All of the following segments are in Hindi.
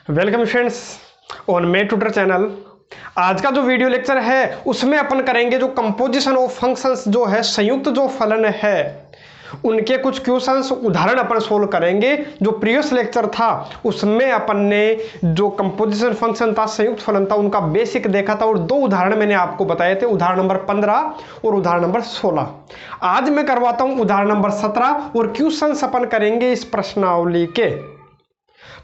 Welcome friends on May tutor channel. आज का जो वीडियो लेक्चर है उसमें अपन करेंगे जो कंपोजिशन ऑफ फंक्शंस जो है संयुक्त जो फलन है उनके कुछ क्वेश्चंस उदाहरण अपन सोल्व करेंगे। जो प्रीवियस लेक्चर था उसमें अपन ने जो कंपोजिशन फंक्शन था संयुक्त फलन था उनका बेसिक देखा था और दो उदाहरण मैंने आपको बताए थे, उदाहरण नंबर 15 और उदाहरण नंबर 16। आज मैं करवाता हूं उदाहरण नंबर 17 और क्वेश्चंस अपन करेंगे इस प्रश्नावली के।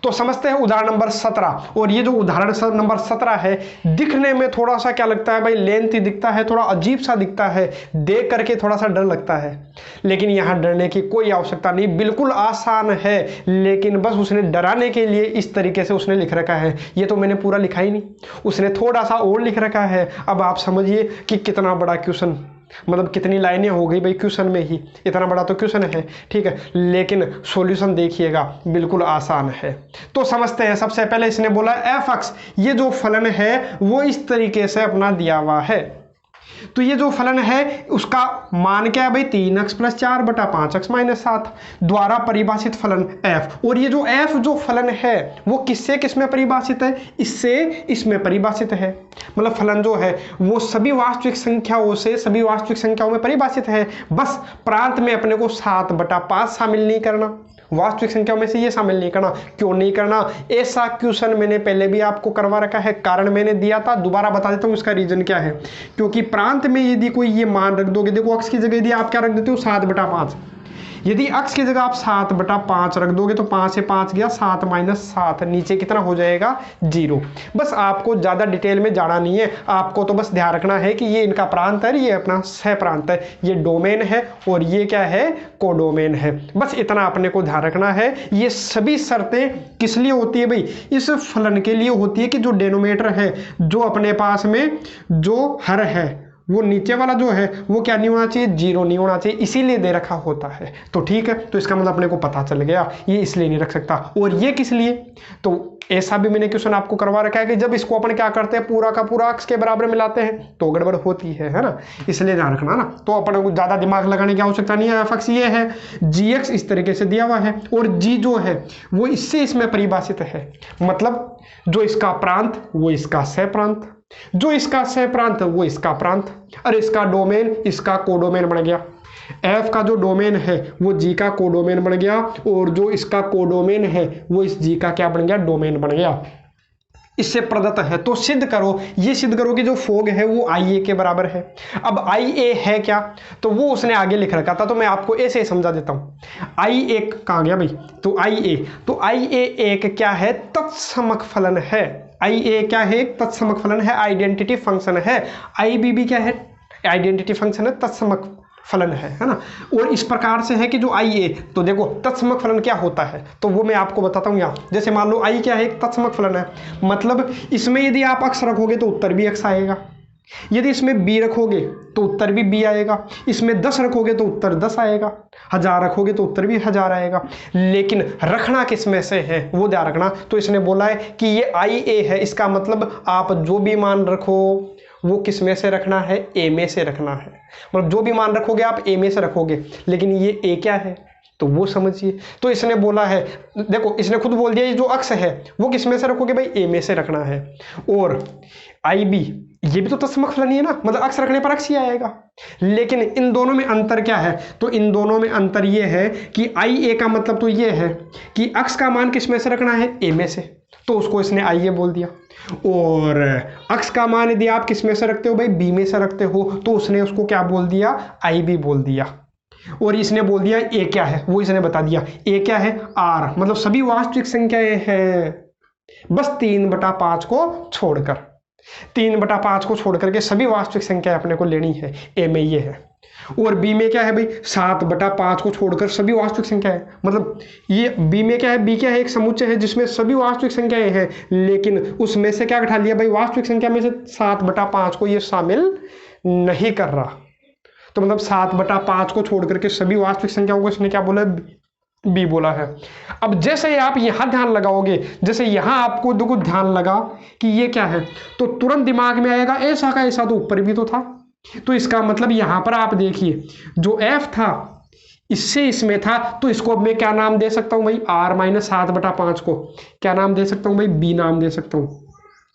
तो समझते हैं उदाहरण नंबर 17। और ये जो उदाहरण नंबर 17 है दिखने में थोड़ा सा क्या लगता है भाई, लेंथी दिखता है, थोड़ा अजीब सा दिखता है, देख करके थोड़ा सा डर लगता है, लेकिन यहाँ डरने की कोई आवश्यकता नहीं, बिल्कुल आसान है। लेकिन बस उसने डराने के लिए इस तरीके से उसने लिख रखा है। ये तो मैंने पूरा लिखा ही नहीं, उसने थोड़ा सा और लिख रखा है। अब आप समझिए कि कितना बड़ा क्वेश्चन, मतलब कितनी लाइनें हो गई भाई क्वेश्चन में ही, इतना बड़ा तो क्वेश्चन है, ठीक है, लेकिन सॉल्यूशन देखिएगा बिल्कुल आसान है। तो समझते हैं। सबसे पहले इसने बोला एफ एक्स, ये जो फलन है वो इस तरीके से अपना दिया हुआ है। तो ये जो फलन है उसका मान क्या है भाई, 3x + 4 बटा 5x - 7 द्वारा परिभाषित फलन f। और ये जो f जो फलन है वो किससे किस में परिभाषित है, इससे इसमें परिभाषित है। मतलब फलन जो है वो सभी वास्तविक संख्याओं से सभी वास्तविक संख्याओं में परिभाषित है। बस प्रांत में अपने को 7/5 शामिल नहीं करना, वास्तविक संख्याओं में से ये शामिल नहीं करना। क्यों नहीं करना, ऐसा क्वेश्चन मैंने पहले भी आपको करवा रखा है, कारण मैंने दिया था, दोबारा बता देता हूँ इसका रीजन क्या है। क्योंकि प्रांत में यदि कोई ये मान रख दोगे, देखो अक्ष की जगह यदि आप क्या रख देते हो 7/5, यदि अक्ष की जगह आप 7/5 रख दोगे तो 5 से 5 गया 7 - 7, नीचे कितना हो जाएगा 0। बस आपको ज़्यादा डिटेल में जाना नहीं है, आपको तो बस ध्यान रखना है कि ये इनका प्रांत है, ये अपना सह प्रांत है, ये डोमेन है और ये क्या है, कोडोमेन है। बस इतना अपने को ध्यान रखना है। ये सभी शर्तें किस लिए होती है भाई, इस फलन के लिए होती है कि जो डेनोमिनेटर है, जो अपने पास में जो हर है वो नीचे वाला जो है वो क्या नहीं होना चाहिए, 0 नहीं होना चाहिए, इसीलिए दे रखा होता है। तो ठीक है, तो इसका मतलब अपने को पता चल गया ये इसलिए नहीं रख सकता। और ये किस लिए, तो ऐसा भी मैंने क्वेश्चन आपको करवा रखा है कि जब इसको अपन क्या करते हैं पूरा का पूरा अक्ष के बराबर मिलाते हैं तो गड़बड़ होती है ना, इसलिए ध्यान रखना ना। तो अपन को ज्यादा दिमाग लगाने की आवश्यकता नहीं है। एफ एक्स ये है, जी एक्स इस तरीके से दिया हुआ है और जी जो है वो इससे इसमें परिभाषित है। मतलब जो इसका प्रांत वो इसका सह प्रांत, जो इसका सह प्रांत वो इसका प्रांत, और इसका डोमेन इसका कोडोमेन बन गया। एफ का जो डोमेन है वो जी का कोडोमेन बन गया और जो इसका कोडोमेन है वो इस जी का क्या बन गया, डोमेन बन गया। इससे प्रदत्त है। तो सिद्ध करो, ये सिद्ध करो कि जो फोग है वो आई ए के बराबर है। अब आई ए है क्या, तो वो उसने आगे लिख रखा था, तो मैं आपको ऐसे ही समझा देता हूं। आई ए कहाँ गया भाई, तो आई ए एक क्या है, तत्समक फलन है। आई ए क्या है, एक तत्समक फलन है, आइडेंटिटी फंक्शन है। आई बी भी क्या है, आइडेंटिटी फंक्शन है, तत्समक फलन है ना। और इस प्रकार से है कि जो आई ए, तो देखो तत्समक फलन क्या होता है तो वो मैं आपको बताता हूँ यहाँ। जैसे मान लो आई क्या है, एक तत्समक फलन है, मतलब इसमें यदि आप अक्ष रखोगे तो उत्तर भी अक्ष आएगा, यदि इसमें बी रखोगे तो उत्तर भी बी आएगा, इसमें 10 रखोगे तो उत्तर 10 आएगा, 1000 रखोगे तो उत्तर भी 1000 आएगा। लेकिन रखना किस में से है वो ध्यान रखना। तो इसने बोला है कि ये आई ए है, इसका मतलब आप जो भी मान रखो वो किस में से रखना है, ए में से रखना है। मतलब जो भी मान रखोगे आप ए में से रखोगे, लेकिन ये ए क्या है तो वो समझिए। तो इसने बोला है, देखो इसने खुद बोल दिया ये जो अक्ष है वो किस में से रखोगे भाई, ए में से रखना है। और आई बी ये भी तो तत्समक फलन ही है ना, मतलब अक्ष रखने पर अक्ष ही आएगा। लेकिन इन दोनों में अंतर क्या है, तो इन दोनों में अंतर ये है कि आई ए का मतलब तो ये है कि अक्ष का मान किस में से रखना है, ए में से, तो उसको इसने आई ए बोल दिया। और अक्ष का मान यदि आप किस में से रखते हो भाई, बी में से रखते हो, तो उसने उसको क्या बोल दिया, आई बी बोल दिया। और इसने बोल दिया ए क्या है, वो इसने बता दिया। ए क्या है, आर, मतलब सभी वास्तविक संख्याएं हैं, बस 3/5 को छोड़कर, 3/5 को छोड़ करके सभी वास्तविक संख्याएं अपने को लेनी है। ए में ये है। और बी में क्या है भाई, 7/5 को छोड़कर सभी वास्तविक संख्याएं, मतलब ये बी में क्या है, बी क्या है, एक समुच्चय है जिसमें सभी वास्तविक संख्याएं हैं, लेकिन उसमें से क्या घटा लिया भाई, वास्तविक संख्या में से 7/5 को ये शामिल नहीं कर रहा। तो मतलब 7/5 को छोड़ करके सभी वास्तविक संख्याओं को इसने क्या बोला, बी बोला है। अब जैसे ही आप यहां ध्यान लगाओगे, जैसे यहां आपको देखो ध्यान लगा कि ये क्या है, तो तुरंत दिमाग में आएगा ऐसा का ऐसा तो ऊपर भी तो था। तो इसका मतलब यहां पर आप देखिए जो एफ था इससे इसमें था, तो इसको अब मैं क्या नाम दे सकता हूं भाई, r-7/5 को क्या नाम दे सकता हूं भाई, b नाम दे सकता हूं।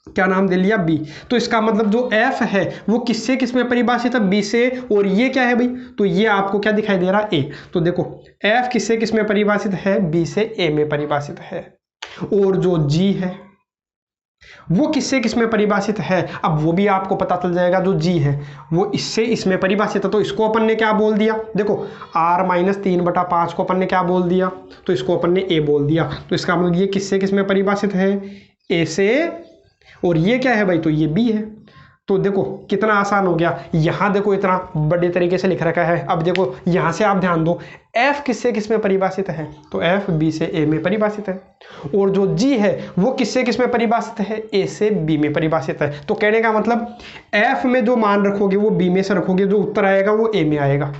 क्या नाम दे लिया, b। तो इसका मतलब जो f है वो किससे किस में परिभाषित है, b से। और ये क्या है भाई, तो ये आपको क्या दिखाई दे रहा है, a। तो देखो f किससे किस में परिभाषित है, b से a में परिभाषित है। और जो g है वो किससे किस में परिभाषित है, अब वो भी आपको पता चल जाएगा। जो g है वो इससे इसमें परिभाषित है, तो इसको अपन ने क्या बोल दिया, देखो r-3/5 को अपन ने क्या बोल दिया, तो इसको अपन ने a बोल दिया। तो इसका मतलब ये किससे किस में परिभाषित है, a से। और ये क्या है भाई, तो ये b है। तो देखो कितना आसान हो गया, यहां देखो इतना बड़े तरीके से लिख रखा है। अब देखो यहां से आप ध्यान दो, f किससे किस में परिभाषित है, तो f b से a में परिभाषित है। और जो g है वो किससे किस में परिभाषित है, a से b में परिभाषित है। तो कहने का मतलब f में जो मान रखोगे वो b में से रखोगे, जो उत्तर आएगा वो a में आएगा।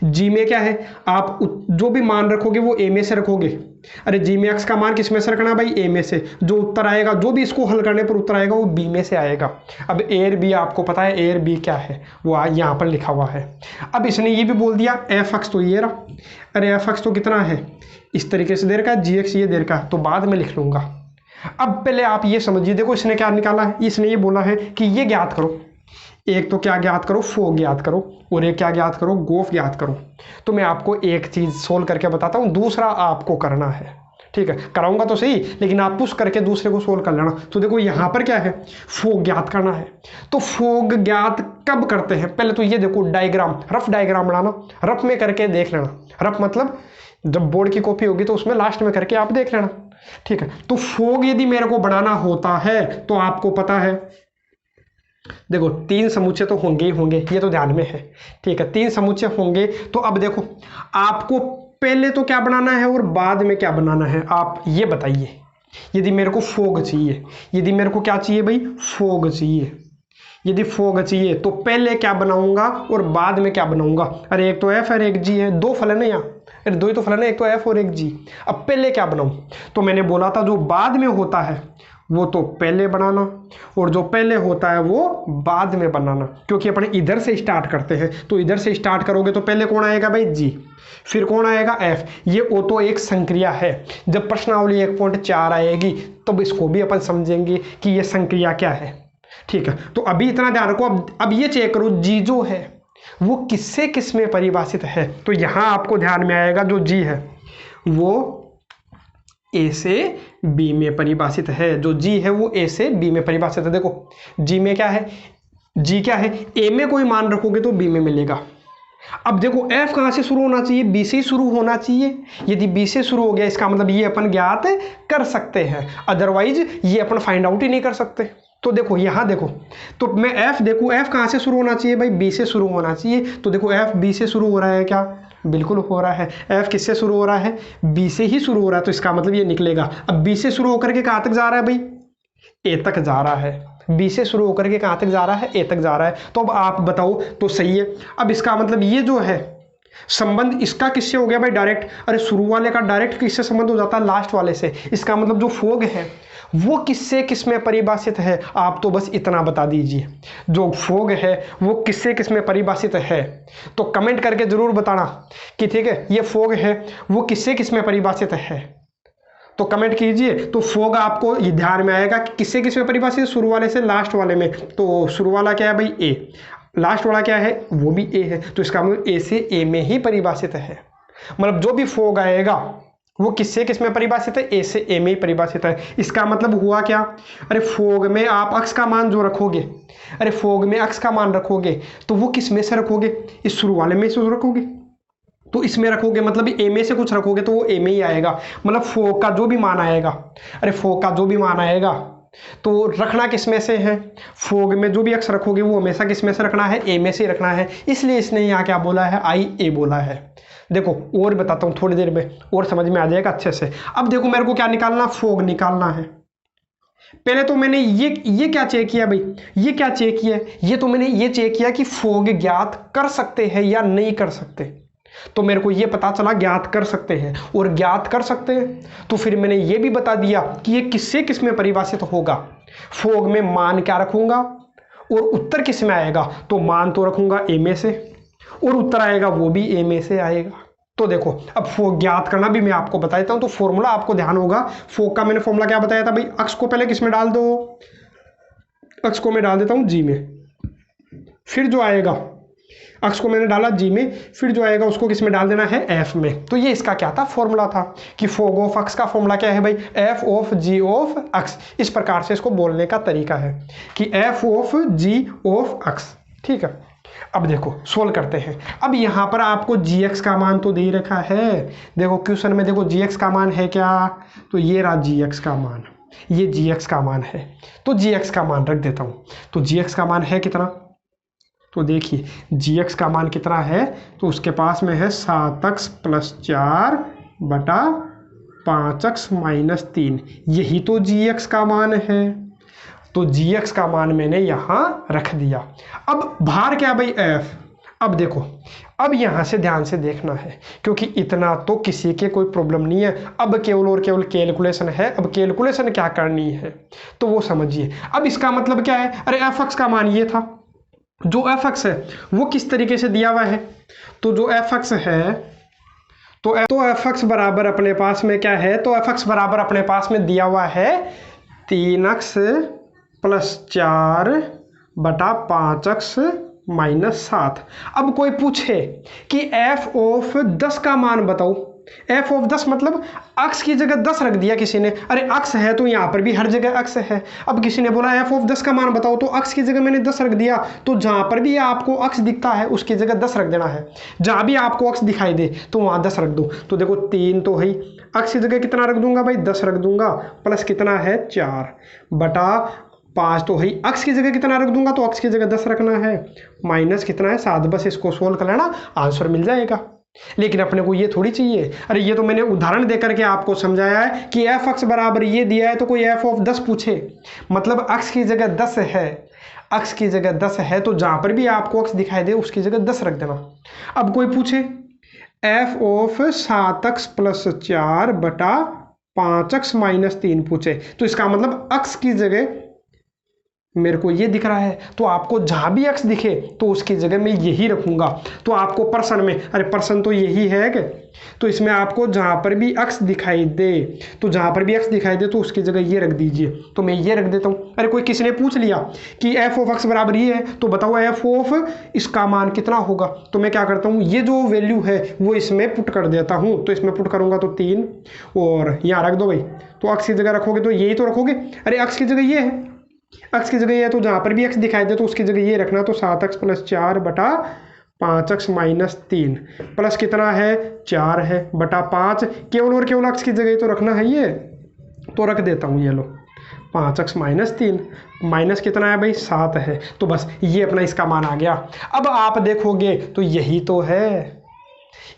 g में क्या है, आप जो भी मान रखोगे वो a में से रखोगे। अरे g में x का मान किस में से रखना भाई, a में से। जो उत्तर आएगा, जो भी इसको हल करने पर उत्तर आएगा वो b में से आएगा। अब a और b आपको पता है, a और b क्या है वो यहाँ पर लिखा हुआ है। अब इसने ये भी बोल दिया f(x) तो ये रहा। अरे f(x) तो कितना है, इस तरीके से दे रखा है, gx ये दे रखा है, तो बाद में लिख लूंगा। अब पहले आप ये समझिए, देखो इसने क्या निकाला है, इसने ये बोला है कि ये ज्ञात करो। एक तो क्या ज्ञात करो, फोग ज्ञात करो, और एक क्या ज्ञात करो, गोफ ज्ञात करो। तो मैं आपको एक चीज सोल्व करके बताता हूँ, दूसरा आपको करना है। ठीक है, कराऊंगा तो सही, लेकिन आप पुश करके दूसरे को सोल्व कर लेना। तो देखो यहाँ पर क्या है, फोग ज्ञात करना है। तो फोग ज्ञात कब करते हैं, पहले तो ये देखो डायग्राम, रफ डायग्राम बनाना, रफ में करके देख लेना। रफ मतलब जब बोर्ड की कॉपी होगी तो उसमें लास्ट में करके आप देख लेना। ठीक है, तो फोग यदि मेरे को बनाना होता है तो आपको पता है, देखो 3 समुच्चय तो होंगे ही होंगे, ये तो ध्यान में है। ठीक है, 3 समुच्चय होंगे। तो अब देखो आपको पहले तो क्या बनाना है और बाद में क्या बनाना है, आप ये बताइए। यदि मेरे को फोग चाहिए, यदि मेरे को क्या चाहिए भाई, फोग चाहिए। यदि फोग चाहिए तो पहले क्या बनाऊंगा और बाद में क्या बनाऊंगा। अरे एक तो f और एक g है, 2 फलन है यहाँ। अरे 2 ही तो फलन है, एक तो f और एक g। अब पहले क्या बनाऊं, तो मैंने बोला था जो बाद में होता है वो तो पहले बनाना, और जो पहले होता है वो बाद में बनाना। क्योंकि अपन इधर से स्टार्ट करते हैं, तो इधर से स्टार्ट करोगे तो पहले कौन आएगा भाई, g, फिर कौन आएगा, f। ये ओ तो एक संक्रिया है। जब प्रश्नावली 1.4 आएगी तब इसको भी अपन समझेंगे कि ये संक्रिया क्या है। ठीक है, तो अभी इतना ध्यान रखो। अब ये चेक करो, g जो है वो किससे किस में परिभाषित है। तो यहां आपको ध्यान में आएगा जो g है वो a से b में परिभाषित है। जो g है वो a से b में परिभाषित है। देखो g में क्या है, g क्या है, a में कोई मान रखोगे तो b में मिलेगा। अब देखो f कहाँ से शुरू होना चाहिए, b से ही शुरू होना चाहिए। यदि b से शुरू हो गया इसका मतलब ये अपन ज्ञात कर सकते हैं, अदरवाइज ये अपन फाइंड आउट ही नहीं कर सकते। तो देखो यहाँ देखो, तो मैं f देखो, f कहाँ से शुरू होना चाहिए भाई, b से शुरू होना चाहिए। तो देखो f b से शुरू हो रहा है क्या, बिल्कुल हो रहा है। f किससे शुरू हो रहा है, b से ही शुरू हो रहा है, तो इसका मतलब ये निकलेगा। अब b से शुरू होकर के कहाँ तक जा रहा है भाई, a तक जा रहा है। b से शुरू होकर के कहाँ तक जा रहा है, a तक जा रहा है। तो अब आप बताओ तो सही है। अब इसका मतलब ये जो है संबंध इसका किससे हो गया भाई, डायरेक्ट। अरे शुरू वाले का डायरेक्ट किससे संबंध हो जाता है, लास्ट वाले से। इसका मतलब जो फोग है वो किससे किस में परिभाषित है, आप तो बस इतना बता दीजिए। जो फोग है वो किससे किस में परिभाषित है, तो कमेंट करके जरूर बताना कि ठीक है ये फोग है वो किससे किस में परिभाषित है। तो कमेंट कीजिए। तो फोग आपको ये ध्यान में आएगा कि किससे किस में परिभाषित है, शुरू वाले से लास्ट वाले में। तो शुरू वाला क्या है भाई, ए, लास्ट वाला क्या है, वो भी ए है। तो इसका मतलब ए से ए में ही परिभाषित है। मतलब जो भी फोग आएगा वो किससे किस में परिभाषित है, ए से ए में ही परिभाषित है। इसका मतलब हुआ क्या, अरे फोग में आप अक्स का मान जो रखोगे, अरे फोग में अक्स का मान रखोगे तो वो किस में से रखोगे, इस शुरू वाले में से रखोगे। तो इसमें रखोगे मतलब ए में से कुछ रखोगे तो वो ए में ही आएगा। मतलब फोग का जो भी मान आएगा, अरे फोग का जो भी मान आएगा तो रखना किस में से है, फोग में जो भी अक्स रखोगे वो हमेशा किस में से रखना है, ए में से रखना है। इसलिए इसने यहाँ क्या बोला है, आई ए बोला है। देखो और बताता हूँ थोड़ी देर में, और समझ में आ जाएगा अच्छे से। अब देखो मेरे को क्या निकालना, फोग निकालना है। पहले तो मैंने ये क्या चेक किया भाई, ये क्या चेक किया, ये तो मैंने ये चेक किया कि फोग ज्ञात कर सकते हैं या नहीं कर सकते। तो मेरे को ये पता चला ज्ञात कर सकते हैं, और ज्ञात कर सकते हैं तो फिर मैंने ये भी बता दिया कि ये किससे किस में परिभाषित होगा। फोग में मान क्या रखूंगा और उत्तर किस में आएगा, तो मान तो रखूंगा ए में से और उत्तर आएगा वो भी ए में से आएगा। तो देखो अब फोक ज्ञात करना भी मैं आपको बताता हूँ। तो फॉर्मूला आपको ध्यान होगा, फोक का मैंने फॉर्मूला क्या बताया था भाई, अक्स को पहले किस में डाल दो, अक्स को मैं डाल देता हूँ जी में, फिर जो आएगा अक्स को मैंने डाला जी में, फिर जो आएगा उसको किस में डाल देना है, एफ में। तो ये इसका क्या था, फॉर्मूला था कि फोग ऑफ अक्स का फॉर्मूला क्या है भाई, एफ ऑफ जी ऑफ अक्स। इस प्रकार से इसको बोलने का तरीका है कि एफ ऑफ जी ऑफ अक्स। ठीक है, अब देखो सोल्व करते हैं। अब यहाँ पर आपको जी एक्स का मान तो दे रखा है, देखो क्वेश्चन में देखो जी एक्स का मान है क्या, तो ये रहा जी एक्स का मान, ये जी एक्स का मान है। तो जी एक्स का मान रख देता हूँ। तो जी एक्स का मान है कितना, तो देखिए जी एक्स का मान कितना है, तो उसके पास में है 7x + 4 बटा 5x - 3, यही तो जी एक्स का मान है। तो जी एक्स का मान मैंने यहाँ रख दिया। अब बाहर क्या भाई, एफ। अब देखो, अब यहाँ से ध्यान से देखना है, क्योंकि इतना तो किसी के कोई प्रॉब्लम नहीं है। अब केवल और केवल कैलकुलेशन है। अब कैलकुलेशन क्या करनी है तो वो समझिए। अब इसका मतलब क्या है, अरे एफ एक्स का मान ये था, जो एफ एक्स है वो किस तरीके से दिया हुआ है, तो जो एफ एक्स है तो एफ एक्स बराबर अपने पास में क्या है, तो एफ एक्स बराबर अपने पास में दिया हुआ है 3x + 4 बटा 5x - 7। अब कोई पूछे कि एफ ऑफ 10 का मान बताओ, एफ ऑफ 10 मतलब अक्स की जगह 10 रख दिया किसी ने। अरे अक्स है तो यहाँ पर भी हर जगह अक्स है। अब किसी ने बोला एफ ऑफ 10 का मान बताओ, तो अक्स की जगह मैंने 10 रख दिया। तो जहाँ पर भी आपको अक्स दिखता है उसकी जगह 10 रख देना है। जहाँ भी आपको अक्स दिखाई दे तो वहाँ 10 रख दो। तो देखो 3 तो है, अक्स की जगह कितना रख दूंगा भाई, 10 रख दूंगा, प्लस कितना है 4 बटा 5 तो है, अक्स की जगह कितना रख दूंगा, तो अक्स की जगह 10 रखना है, माइनस कितना है 7। बस इसको सोल्व कर लेना, आंसर मिल जाएगा। लेकिन अपने को ये थोड़ी चाहिए। अरे ये तो मैंने उदाहरण देकर के आपको समझाया है कि एफ एक्स बराबर ये दिया है, तो कोई एफ ऑफ 10 पूछे, मतलब अक्स की जगह 10 है, अक्स की जगह 10 है, तो जहां पर भी आपको अक्स दिखाई दे उसकी जगह 10 रख देना। अब कोई पूछे एफ ऑफ 7x + 4 बटा 5x - 3 पूछे, तो इसका मतलब अक्स की जगह मेरे को ये दिख रहा है, तो आपको जहां भी अक्स दिखे तो उसकी जगह मैं यही रखूंगा। तो आपको पर्सन में, अरे पर्सन तो यही है कि, तो इसमें आपको जहां पर भी अक्स दिखाई दे, तो जहां पर भी अक्स दिखाई दे तो उसकी जगह ये रख दीजिए। तो मैं ये रख देता हूँ। अरे कोई किसी ने पूछ लिया कि एफ ऑफ एक्स बराबर ये है, तो बताओ एफ ऑफ इसका मान कितना होगा। तो मैं क्या करता हूँ, ये जो वैल्यू है वो इसमें पुट कर देता हूँ। तो इसमें पुट करूंगा तो 3, और यहाँ रख दो भाई। तो अक्स की जगह रखोगे तो यही तो रखोगे। अरे अक्स की जगह ये है, अक्स की जगह ये है, तो जहाँ पर भी अक्स दिखाई दे तो उसकी जगह ये रखना। तो 7x + 4 बटा 5x - 3 प्लस कितना है 4 है बटा 5, केवल और केवल अक्स की जगह तो रखना है ये, तो रख देता हूँ। ये लो 5x - 3 माइनस कितना है भाई 7 है। तो बस ये अपना इसका मान आ गया। अब आप देखोगे तो यही तो है,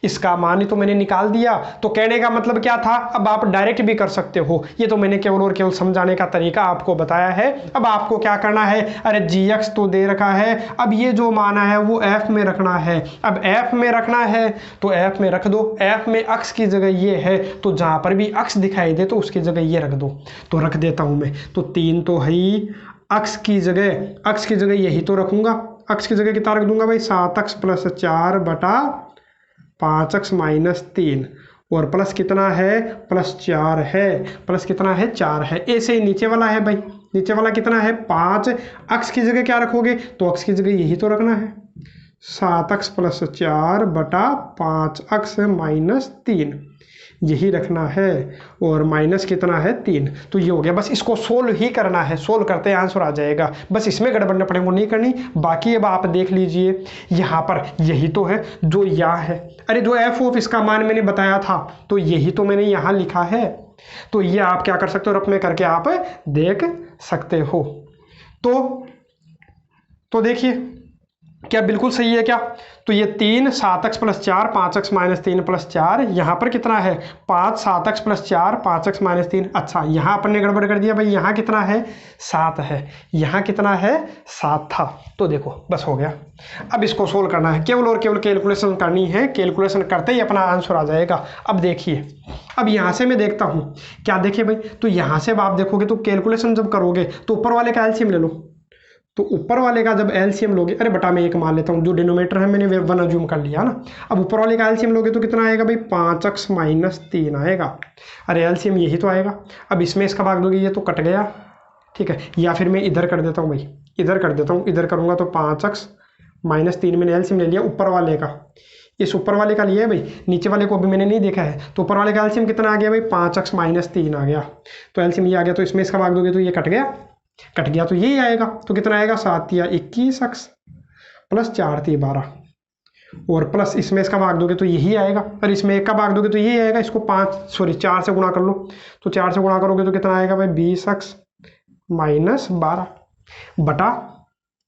इसका मान ही तो मैंने निकाल दिया। तो कहने का मतलब क्या था, अब आप डायरेक्ट भी कर सकते हो। ये तो मैंने केवल और केवल समझाने का तरीका आपको बताया है। अब आपको क्या करना है, अरे जी एक्स तो दे रखा है, अब ये जो माना है वो एफ में रखना है। अब एफ में रखना है तो एफ में रख दो। एफ में अक्स की जगह ये है, तो जहाँ पर भी अक्स दिखाई दे तो उसकी जगह ये रख दो। तो रख देता हूँ मैं। तो 3 तो है ही, अक्स की जगह यही तो रखूँगा। अक्स की जगह कितना रख दूंगा भाई 7x + 4 बटा 5x - 3, और प्लस कितना है +4 है, प्लस कितना है 4 है। ऐसे ही नीचे वाला है भाई, नीचे वाला कितना है 5, अक्स की जगह क्या रखोगे, तो अक्स की जगह यही तो रखना है 7x + 4 बटा 5x - 3, यही रखना है, और माइनस कितना है 3। तो ये हो गया। बस इसको सोल्व ही करना है, सोल्व करते हैं आंसर आ जाएगा। बस इसमें गड़बड़ न पड़े वो नहीं करनी। बाकी अब आप देख लीजिए, यहाँ पर यही तो है जो यहाँ है। अरे जो एफ ऑफ इसका मान मैंने बताया था, तो यही तो मैंने यहाँ लिखा है। तो ये आप क्या कर सकते हो, रफ में करके आप देख सकते हो। तो देखिए क्या बिल्कुल सही है क्या। तो ये 3 7x + 4 5x - 3 + 4, यहाँ पर कितना है 5 7x + 4 5x - 3। अच्छा यहाँ अपन ने गड़बड़ कर दिया भाई, यहाँ कितना है 7 है, यहाँ कितना है 7 था। तो देखो बस हो गया। अब इसको सोल्व करना है, केवल और केवल कैलकुलेशन करनी है। कैलकुलेशन करते ही अपना आंसर आ जाएगा। अब देखिए, अब यहाँ से मैं देखता हूँ क्या, देखिए भाई, तो यहाँ से आप देखोगे तो कैलकुलेशन जब करोगे तो ऊपर वाले का एलसीएम ले लो। तो ऊपर वाले का जब एलसीएम लोगे, अरे बटा मैं एक मान लेता हूँ, जो डिनोमिनेटर है मैंने 1 अज्यूम कर लिया ना। अब ऊपर वाले का एलसीएम लोगे तो कितना आएगा भाई, 5x माइनस 3 आएगा। अरे एलसीएम यही तो आएगा। अब इसमें इसका भाग दोगे, ये तो कट गया, ठीक है। या फिर मैं इधर कर देता हूँ भाई, इधर कर देता हूँ, इधर करूँगा तो 5x माइनस 3 मैंने एलसीएम ले लिया ऊपर वाले का। इस ऊपर वाले का लिया है भाई, नीचे वाले को अभी मैंने नहीं देखा है। तो ऊपर वाले का एलसीएम कितना आ गया भाई, 5x माइनस 3 आ गया। तो एलसीएम ये आ गया, तो इसमें इसका भाग दोगे तो ये कट गया तो यही आएगा। तो कितना आएगा, 7 या 21x प्लस 4 3 12, और प्लस इसमें इसका भाग दोगे तो यही आएगा। और इसमें 1 का भाग दोगे तो यही आएगा। इसको 4 से गुणा कर लो, तो 4 से गुणा करोगे तो कितना आएगा भाई, 20x माइनस 12 बटा,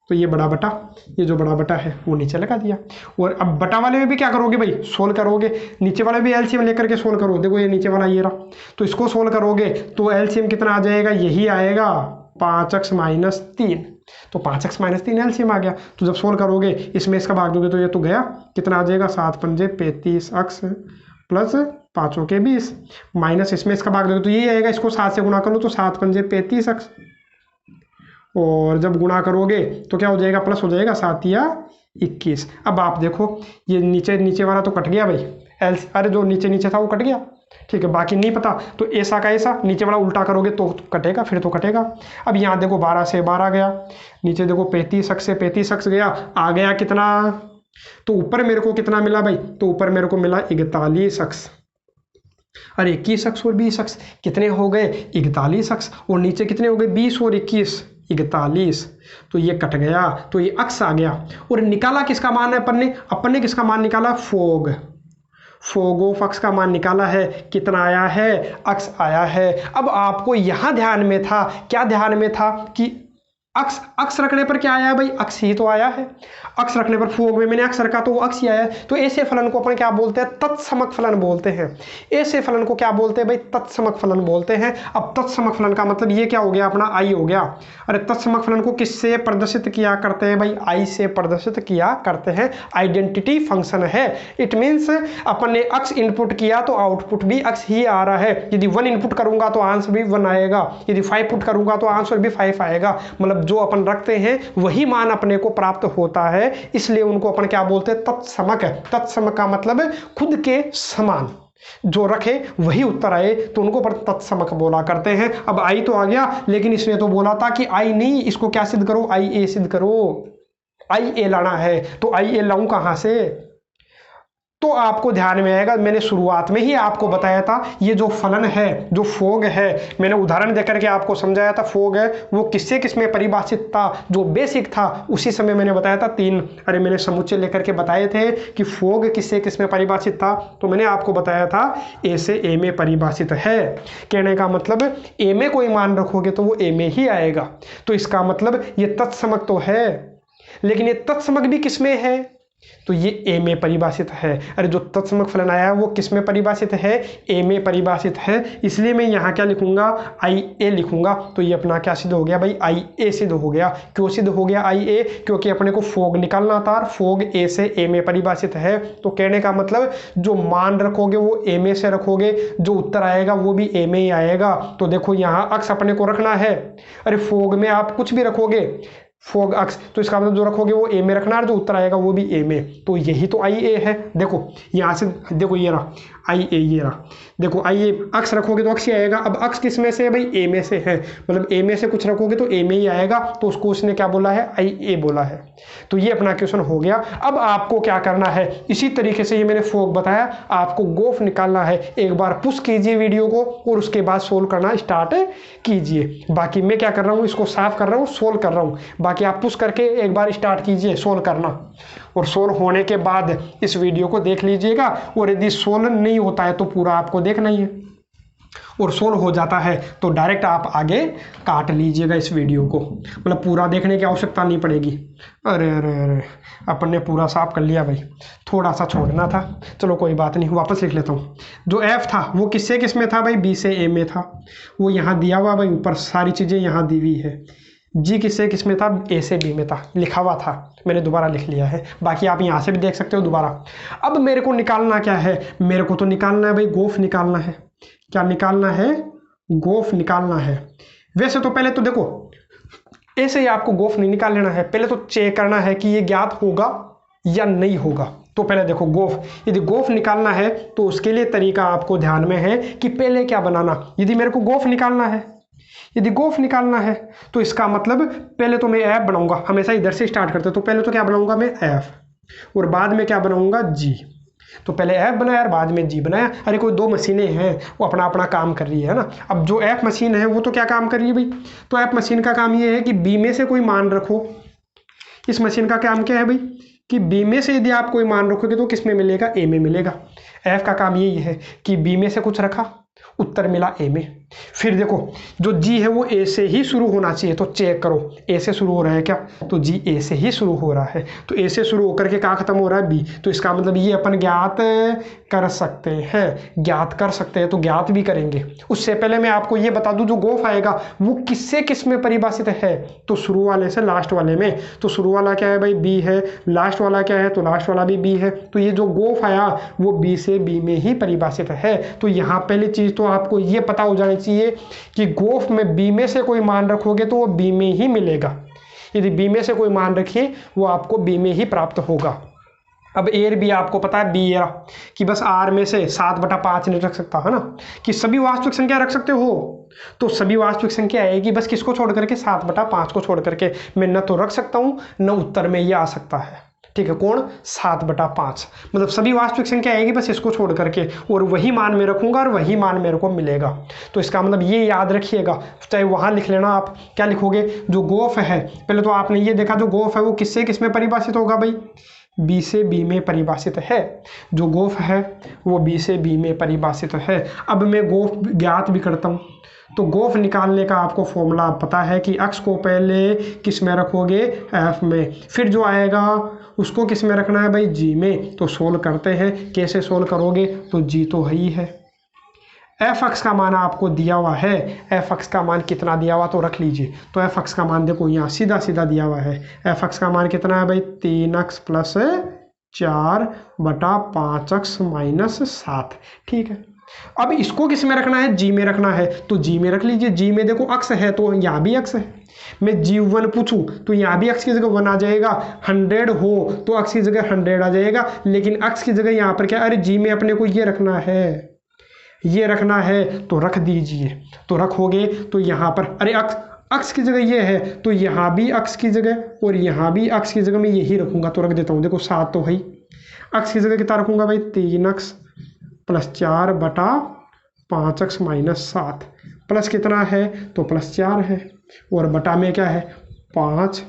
तो ये बड़ा बटा, ये जो बड़ा बटा है वो नीचे लगा दिया। और अब बटा वाले में भी क्या करोगे भाई, सोल्व करोगे। नीचे वाले भी एलसीएम लेकर के सोल्व करो। देखो ये नीचे वाला ये रहा, तो इसको सोल्व करोगे तो एलसीएम कितना आ जाएगा, यही आएगा 5x माइनस 3। तो 5x माइनस 3 एलसीएम आ गया। तो जब सोल्व करोगे इसमें इसका भाग दोगे तो ये तो गया, कितना आ जाएगा, 7 पंजे 35x प्लस 5 के 20 माइनस इसमें इसका भाग दोगे तो यही आएगा। इसको 7 से गुणा कर लो तो 7 पंजे 35x, और जब गुणा करोगे तो क्या हो जाएगा, प्लस हो जाएगा, 7 या 21। अब आप देखो ये नीचे वाला तो कट गया भाई, अरे जो नीचे था वो कट गया, ठीक है। बाकी नहीं पता तो ऐसा का ऐसा, नीचे वाला उल्टा करोगे तो कटेगा, फिर तो कटेगा। अब यहाँ देखो 12 से 12 गया, नीचे देखो 35x से 35x गया, आ गया कितना, तो ऊपर मेरे को कितना मिला भाई, तो ऊपर मेरे को मिला 41x। अरे 21x और 20x कितने हो गए, 41x, और नीचे कितने हो गए, 20 और 21 41। तो ये कट गया, तो ये अक्स आ गया। और निकाला किसका मान है अपन ने किसका मान निकाला, फोग ऑफ अक्स का मान निकाला है। कितना आया है, अक्स आया है। अब आपको यहाँ ध्यान में था, क्या ध्यान में था कि अक्स रखने पर क्या आया है भाई, अक्स ही तो आया है। अक्स रखने पर फोग में मैंने अक्स रखा तो वो अक्स ही आया है। तो ऐसे फलन को अपन क्या बोलते हैं, तत्समक फलन बोलते हैं। ऐसे फलन को क्या बोलते हैं भाई, तत्समक फलन बोलते हैं। अब तत्समक फलन का मतलब ये क्या हो गया, अपना आई हो गया। अरे तत्समक फलन को किससे प्रदर्शित किया करते हैं भाई, आई से प्रदर्शित किया करते हैं। आइडेंटिटी फंक्शन है। इट मीन्स अपन ने अक्स इनपुट किया तो आउटपुट भी अक्स ही आ रहा है। यदि 1 इनपुट करूंगा तो आंसर भी 1 आएगा, यदि 5 पुट करूंगा तो आंसर भी 5 आएगा। मतलब जो अपन रखते हैं वही मान अपने को प्राप्त होता है, इसलिए उनको अपन क्या बोलते हैं, तत्समक। तत्समक का मतलब खुद के समान, जो रखे वही उत्तर आए तो उनको पर तत्समक बोला करते हैं। अब आई तो आ गया, लेकिन इसने तो बोला था कि आई नहीं, इसको क्या सिद्ध करो, आई ए सिद्ध करो। आई ए लाना है तो आई ए लाऊं कहां से, तो आपको ध्यान में आएगा। मैंने शुरुआत में ही आपको बताया था, ये जो फलन है, जो फोग है, मैंने उदाहरण देकर के आपको समझाया था। फोग है वो किससे किस में परिभाषित था, जो बेसिक था उसी समय मैंने बताया था। अरे मैंने समुच्चय लेकर के बताए थे कि फोग किससे किस में परिभाषित था, तो मैंने आपको बताया था ए से ए में परिभाषित है। कहने का मतलब ए में कोई मान रखोगे तो वो ए में ही आएगा। तो इसका मतलब ये तत्समक तो है, लेकिन ये तत्समक भी किसमें है, तो ये ए में परिभाषित है। अरे जो तत्समक फलन आया है वो किस में परिभाषित है, ए में परिभाषित है। इसलिए मैं यहाँ क्या लिखूंगा, आई ए लिखूंगा। तो ये अपना क्या सिद्ध हो गया भाई, आई ए सिद्ध हो गया। क्यों सिद्ध हो गया आई ए, क्योंकि अपने को फोग निकालना था, फोग ए से ए में परिभाषित है। तो कहने का मतलब जो मान रखोगे वो ए में से रखोगे, जो उत्तर आएगा वो भी ए में ही आएगा। तो देखो यहाँ अक्स अपने को रखना है। अरे फोग में आप कुछ भी रखोगे, फोग अक्स, तो इसका मतलब जो रखोगे वो ए में रखना है, जो उत्तर आएगा वो भी ए में। तो यही तो आई ए है। देखो यहाँ से देखो ये रहा आई ए, ये रहा देखो आई ए, अक्स रखोगे तो अक्स ही आएगा। अब अक्स किस में से है भाई, ए में से है, मतलब ए में से कुछ रखोगे तो ए में ही आएगा। तो उसको उसने क्या बोला है, आई ए बोला है। तो ये अपना क्वेश्चन हो गया। अब आपको क्या करना है, इसी तरीके से ये मैंने फोग बताया, आपको गोफ निकालना है। एक बार पुश कीजिए वीडियो को और उसके बाद सोल्व करना स्टार्ट कीजिए। बाकी मैं क्या कर रहा हूँ, इसको साफ कर रहा हूँ, सोल्व कर रहा हूँ। बाकी आप पुश करके एक बार स्टार्ट कीजिए सोल्व करना, और सोल्व होने के बाद इस वीडियो को देख लीजिएगा। और यदि सोल्व नहीं होता है तो पूरा आपको देखना ही है, और सोल्व हो जाता है तो डायरेक्ट आप आगे काट लीजिएगा इस वीडियो को, मतलब पूरा देखने की आवश्यकता नहीं पड़ेगी। अरे अरे अरे अपन ने पूरा साफ कर लिया भाई, थोड़ा सा छोड़ना था, चलो कोई बात नहीं, वापस लिख लेता हूँ। जो एफ था वो किससे किस में था भाई, बी से ए में था, वो यहाँ दिया हुआ भाई, ऊपर सारी चीज़ें यहाँ दी हुई है। जी किससे किस में था, ए से बी में था, लिखा हुआ था, मैंने दोबारा लिख लिया है। बाकी आप यहाँ से भी देख सकते हो दोबारा। अब मेरे को निकालना क्या है, मेरे को तो निकालना है भाई गोफ निकालना है। क्या निकालना है, गोफ निकालना है। वैसे तो पहले तो देखो ऐसे ही आपको गोफ नहीं निकाल लेना है, पहले तो चेक करना है कि ये ज्ञात होगा या नहीं होगा। तो पहले देखो गोफ, यदि गोफ निकालना है तो उसके लिए तरीका आपको ध्यान में है कि पहले क्या बनाना। यदि मेरे को गोफ निकालना है, यदि गोफ निकालना है तो इसका मतलब पहले तो मैं एफ बनाऊंगा, हमेशा इधर से स्टार्ट करते तो पहले तो क्या बनाऊंगा मैं एफ, और बाद में क्या बनाऊंगा जी। तो पहले एफ बनाया और बाद में जी बनाया। अरे कोई दो मशीनें हैं, वो अपना अपना काम कर रही है ना। अब जो एफ मशीन है वो तो क्या काम कर रही है भाई, तो एफ मशीन का काम ये है कि बी में से कोई मान रखो। इस मशीन का काम क्या है भाई कि बी में से यदि आप कोई मान रखोगे तो किस में मिलेगा, ए में मिलेगा। एफ का काम यही है कि बी में से कुछ रखा, उत्तर मिला ए में। फिर देखो जो जी है वो ए से ही शुरू होना चाहिए, तो चेक करो ए से शुरू हो रहा है क्या, तो जी ए से ही शुरू हो रहा है। तो ए से शुरू होकर के कहाँ खत्म हो रहा है, बी। तो इसका मतलब ये अपन ज्ञात कर सकते हैं, ज्ञात कर सकते हैं, तो ज्ञात भी करेंगे। उससे पहले मैं आपको ये बता दूं जो गोफ आएगा वो किससे किस में परिभाषित है, तो शुरू वाले से लास्ट वाले में। तो शुरू वाला क्या है भाई, बी है, लास्ट वाला क्या है, तो लास्ट वाला भी बी है। तो ये जो गोफ आया वो बी से बी में ही परिभाषित है। तो यहाँ पहली चीज तो आपको ये पता हो जानी चाहिए कि गोफ में बी में से कोई मान रखोगे तो वो बी में ही मिलेगा। यदि बी में से कोई मान रखिए वो आपको बी में ही प्राप्त होगा। अब ए और बी आपको पता है, बी era कि बस आर में से 7/5 नहीं रख सकता है ना, कि सभी वास्तविक संख्या रख सकते हो। तो सभी वास्तविक संख्या आएगी बस किसको छोड़ करके, 7/5 को छोड़ करके। मैं न तो रख सकता हूँ न उत्तर में ये आ सकता है, ठीक है। कौन, 7/5, मतलब सभी वास्तविक संख्या आएगी बस इसको छोड़ करके, और वही मान में रखूंगा और वही मान मेरे को मिलेगा। तो इसका मतलब ये याद रखिएगा, चाहे वहां लिख लेना आप, क्या लिखोगे, जो गोफ है पहले तो आपने ये देखा जो गोफ है वो किससे किस में परिभाषित होगा भाई, बी से बी में परिभाषित है। जो गोफ है वो बी से बी में परिभाषित है। अब मैं गोफ ज्ञात भी करता हूँ। तो गोफ निकालने का आपको फॉर्मूला पता है कि अक्स को पहले किस में रखोगे, एफ में, फिर जो आएगा उसको किस में रखना है भाई, जी में। तो सोल्व करते हैं, कैसे सोल्व करोगे, तो जी तो है ही है। एफ एक्स का मान आपको दिया हुआ है, एफ एक्स का मान कितना दिया हुआ तो रख लीजिए। तो एफ एक्स का मान देखो यहाँ सीधा सीधा दिया हुआ है। एफ एक्स का मान कितना है भाई, 3x + 4/5x - 7, ठीक है। अब इसको किस में रखना है, जी में रखना है, तो जी में रख लीजिए। जी में देखो अक्स है तो यहाँ भी अक्स है। मैं G1 पूछूं तो यहाँ भी अक्स की जगह 1 आ जाएगा। 100 हो तो अक्स की जगह 100 आ जाएगा, लेकिन अक्स की जगह यहाँ पर क्या, अरे जी में अपने को ये रखना है, ये रखना है, तो रख दीजिए। तो रखोगे तो यहाँ पर अरे अक्स की जगह ये है तो यहाँ भी अक्स की जगह और यहाँ भी अक्स की जगह मैं यही रखूंगा, तो रख देता हूँ। देखो 7 तो है, अक्स की जगह कितना रखूंगा भाई, 3x + 4/5x - 7, प्लस कितना है तो +4 है, और बटा में क्या है 5।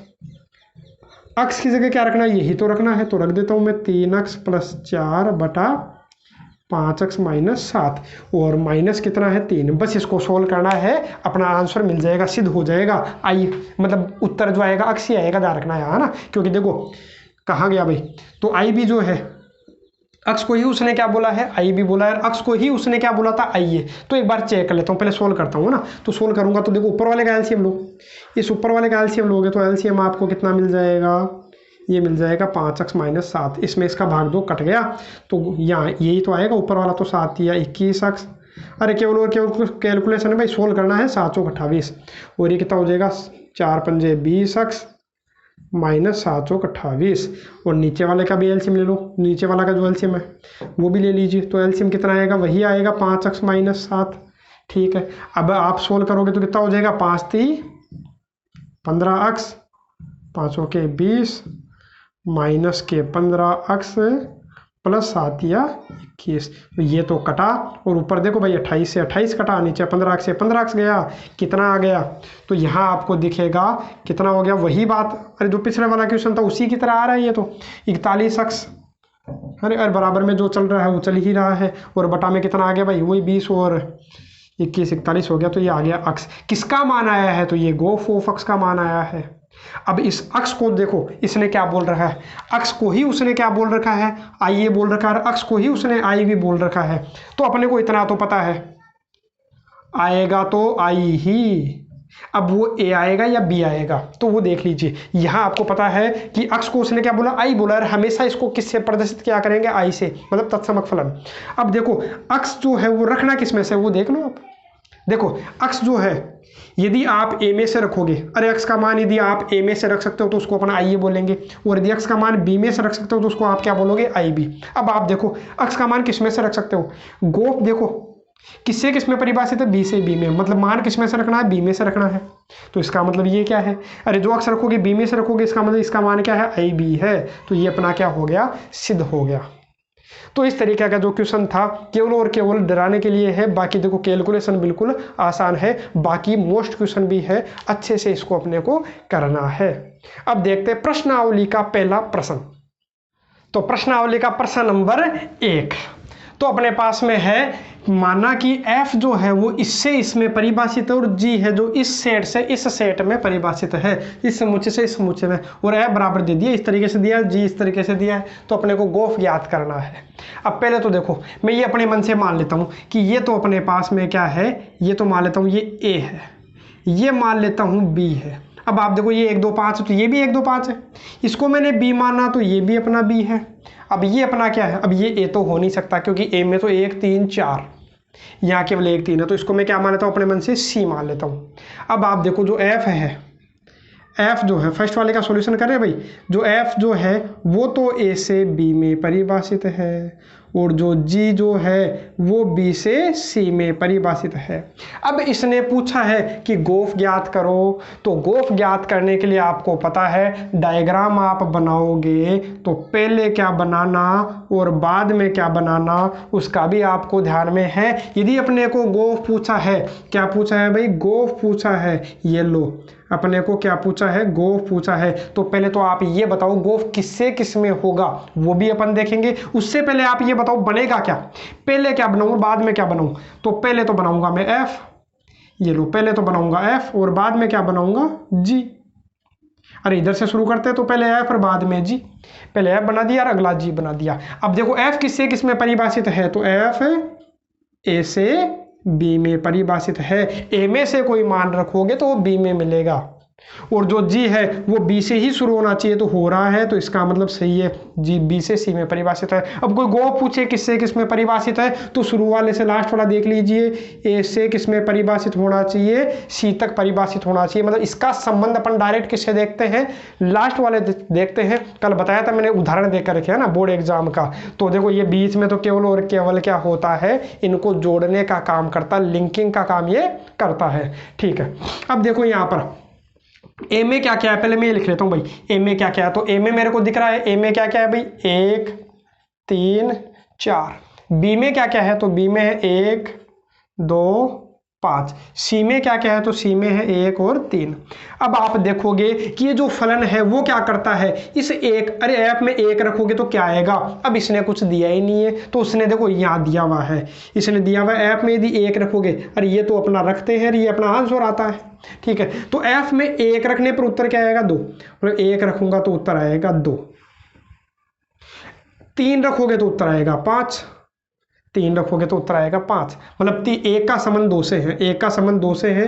अक्स की जगह क्या रखना है, यही तो रखना है, तो रख देता हूँ मैं 3x + 4/5x - 7, और माइनस कितना है 3। बस इसको सोल्व करना है, अपना आंसर मिल जाएगा, सिद्ध हो जाएगा। आई मतलब उत्तर जो आएगा अक्स ही आएगा, ध्यान रखना है ना, क्योंकि देखो कहाँ गया भाई, तो आई भी जो है अक्स को ही उसने क्या बोला है, आई भी बोला है, अक्स को ही उसने क्या बोला था, आई है। तो एक बार चेक कर लेता हूँ, पहले सोल्व करता हूँ ना। तो सोल्व करूंगा तो देखो ऊपर वाले का एलसीएम लो, इस ऊपर वाले का एलसीएम लोगे तो एलसीएम आपको कितना मिल जाएगा, ये मिल जाएगा 5x - 7। इसमें इसका भाग 2 कट गया, तो यहाँ यही तो आएगा, ऊपर वाला तो 7 ही है, 21x। अरे केवल और केवल कैलकुलेशन है भाई, सोल्व करना है, 7 × 28, और ये कितना हो जाएगा 4 × 5 = 20x - 7 × 28। और नीचे वाले का भी एलसीएम ले लो, नीचे वाला का जो एलसीएम है वो भी ले लीजिए। तो एलसीएम कितना आएगा, वही आएगा 5x - 7, ठीक है। अब आप सोल्व करोगे तो कितना हो जाएगा, 5 × 3 = 15x, 5 × 20 - 15x + 7 या 21। तो ये तो कटा, और ऊपर देखो भाई 28 से 28 कटा, नीचे 15x से 15x गया, कितना आ गया, तो यहाँ आपको दिखेगा कितना हो गया, वही बात, अरे जो पिछले वाला क्वेश्चन था उसी की तरह आ रहा है ये तो 41x। अरे बराबर में जो चल रहा है वो चल ही रहा है, और बटा में कितना आ गया भाई, वही 20 और 21 41 हो गया। तो ये आ गया अक्स, किसका मान आया है, तो ये गोफ ऑफ अक्स का मान आया है। अब इस अक्स को देखो, इसने क्या बोल रखा है, अक्स को ही उसने क्या बोल रखा है, आई ये बोल रखा है, अक्स को ही उसने आई भी बोल रखा है। तो अपने को इतना तो पता है, आएगा तो आई ही। अब वो ए आएगा या बी आएगा तो वो देख लीजिए। यहाँ आपको पता है कि अक्स को उसने क्या बोला, आई बोला, और हमेशा इसको किससे प्रदर्शित क्या करेंगे, आई से, मतलब तत्समक फलन। अब देखो अक्स जो है वो रखना किस में से, वो देख लो आप, देखो अक्स जो है यदि आप ए में से रखोगे, अरे अक्स का मान यदि आप ए में से रख सकते हो तो उसको अपना आई ए बोलेंगे, और यदि अक्स का मान बी में से रख सकते हो तो उसको आप क्या बोलोगे, आई बी। अब आप देखो अक्स का मान किस में से रख सकते हो, गोफ देखो किससे किस में परिभाषित है, बी से बी में, मतलब मान किस में से रखना है, बी में से रखना है। तो इसका मतलब ये क्या है, अरे जो अक्स रखोगे बी में से रखोगे, इसका मतलब इसका मान क्या है, आई बी है। तो ये अपना क्या हो गया, सिद्ध हो गया। तो इस तरीके का जो क्वेश्चन था केवल और केवल डराने के लिए है, बाकी देखो कैलकुलेशन बिल्कुल आसान है, बाकी मोस्ट क्वेश्चन भी है, अच्छे से इसको अपने को करना है। अब देखते हैं प्रश्नावली का पहला प्रश्न। तो प्रश्नावली का प्रश्न नंबर 1, तो अपने पास में है माना कि f जो है वो इससे इसमें परिभाषित है और g है जो इस सेट से इस सेट में परिभाषित है, इस समुच्चय से इस समुच्चय में, और f बराबर दे दिया, इस तरीके से दिया, g इस तरीके से दिया है। तो अपने को गोफ ज्ञात करना है। अब पहले तो देखो मैं ये अपने मन से मान लेता हूँ कि ये तो अपने पास में क्या है, ये तो मान लेता हूँ ये a है, ये मान लेता हूँ b है। अब आप देखो ये 1 2 5 तो ये भी 1 2 5 है, इसको मैंने b माना तो ये भी अपना b है। अब ये अपना क्या है, अब ये a तो हो नहीं सकता क्योंकि a में तो 1 3 4, यहाँ केवल 1 3 है, तो इसको मैं क्या मान लेता हूँ अपने मन से c मान लेता हूँ। अब आप देखो जो f है, f जो है फर्स्ट वाले का सॉल्यूशन करें भाई, जो f जो है वो तो a से b में परिभाषित है, और जो g जो है वो b से c में परिभाषित है। अब इसने पूछा है कि गोफ ज्ञात करो, तो गोफ ज्ञात करने के लिए आपको पता है डायग्राम आप बनाओगे तो पहले क्या बनाना और बाद में क्या बनाना उसका भी आपको ध्यान में है। यदि अपने को गोफ पूछा है, क्या पूछा है भाई, गोफ पूछा है, ये लो अपने को क्या पूछा है, गोफ पूछा है, तो पहले तो आप ये बताओ गोफ किससे किस में होगा वो भी अपन देखेंगे। उससे पहले आप ये बताओ बनेगा क्या, पहले क्या बनाऊं बाद में क्या बनाऊं। तो पहले तो बनाऊंगा मैं f, ये लो पहले तो बनाऊंगा f और बाद में क्या बनाऊंगा, g। अरे इधर से शुरू करते हैं तो पहले f और बाद में g, पहले f बना दिया और अगला g बना दिया। अब देखो f किससे किस में परिभाषित है, तो f a से b में परिभाषित है, a में से कोई मान रखोगे तो वो b में मिलेगा, और जो g है वो b से ही शुरू होना चाहिए, तो हो रहा है, तो इसका मतलब सही है, g b से c में परिभाषित है। अब कोई गोफ पूछे किससे किस में परिभाषित है, तो शुरू वाले से लास्ट वाला देख लीजिए, a से किस में परिभाषित होना चाहिए, c तक परिभाषित होना चाहिए। मतलब इसका संबंध अपन डायरेक्ट किससे देखते हैं, लास्ट वाले देखते हैं। कल बताया था मैंने, उदाहरण देकर रखे है ना बोर्ड एग्जाम का। तो देखो ये बीच में तो केवल और केवल क्या होता है, इनको जोड़ने का काम करता, लिंकिंग का काम ये करता है। ठीक है, अब देखो यहाँ पर ए में क्या क्या है, पहले मैं ये लिख लेता हूँ भाई, ए में क्या क्या है। तो ए में मेरे को दिख रहा है, ए में क्या क्या है भाई, 1 3 4। बी में क्या क्या है, तो बी में है 1 2 5। सी में क्या क्या है, तो सी में है 1 और 3। अब आप देखोगे कि ये जो फलन है वो क्या करता है, इस एक, अरे ऐप में 1 रखोगे तो क्या आएगा। अब इसने कुछ दिया ही नहीं है, तो उसने देखो यहाँ दिया हुआ है, इसने दिया हुआ है ऐप में यदि 1 रखोगे, अरे ये तो अपना रखते हैं, ये अपना आंसर आता है। ठीक है, तो एफ में 1 रखने पर उत्तर क्या आएगा, 2। मतलब 1 रखूंगा तो उत्तर आएगा 2। 3 रखोगे तो उत्तर आएगा 5। 3 रखोगे तो उत्तर आएगा 5। मतलब 1 का संबंध 2 से है, 1 का संबंध 2 से है,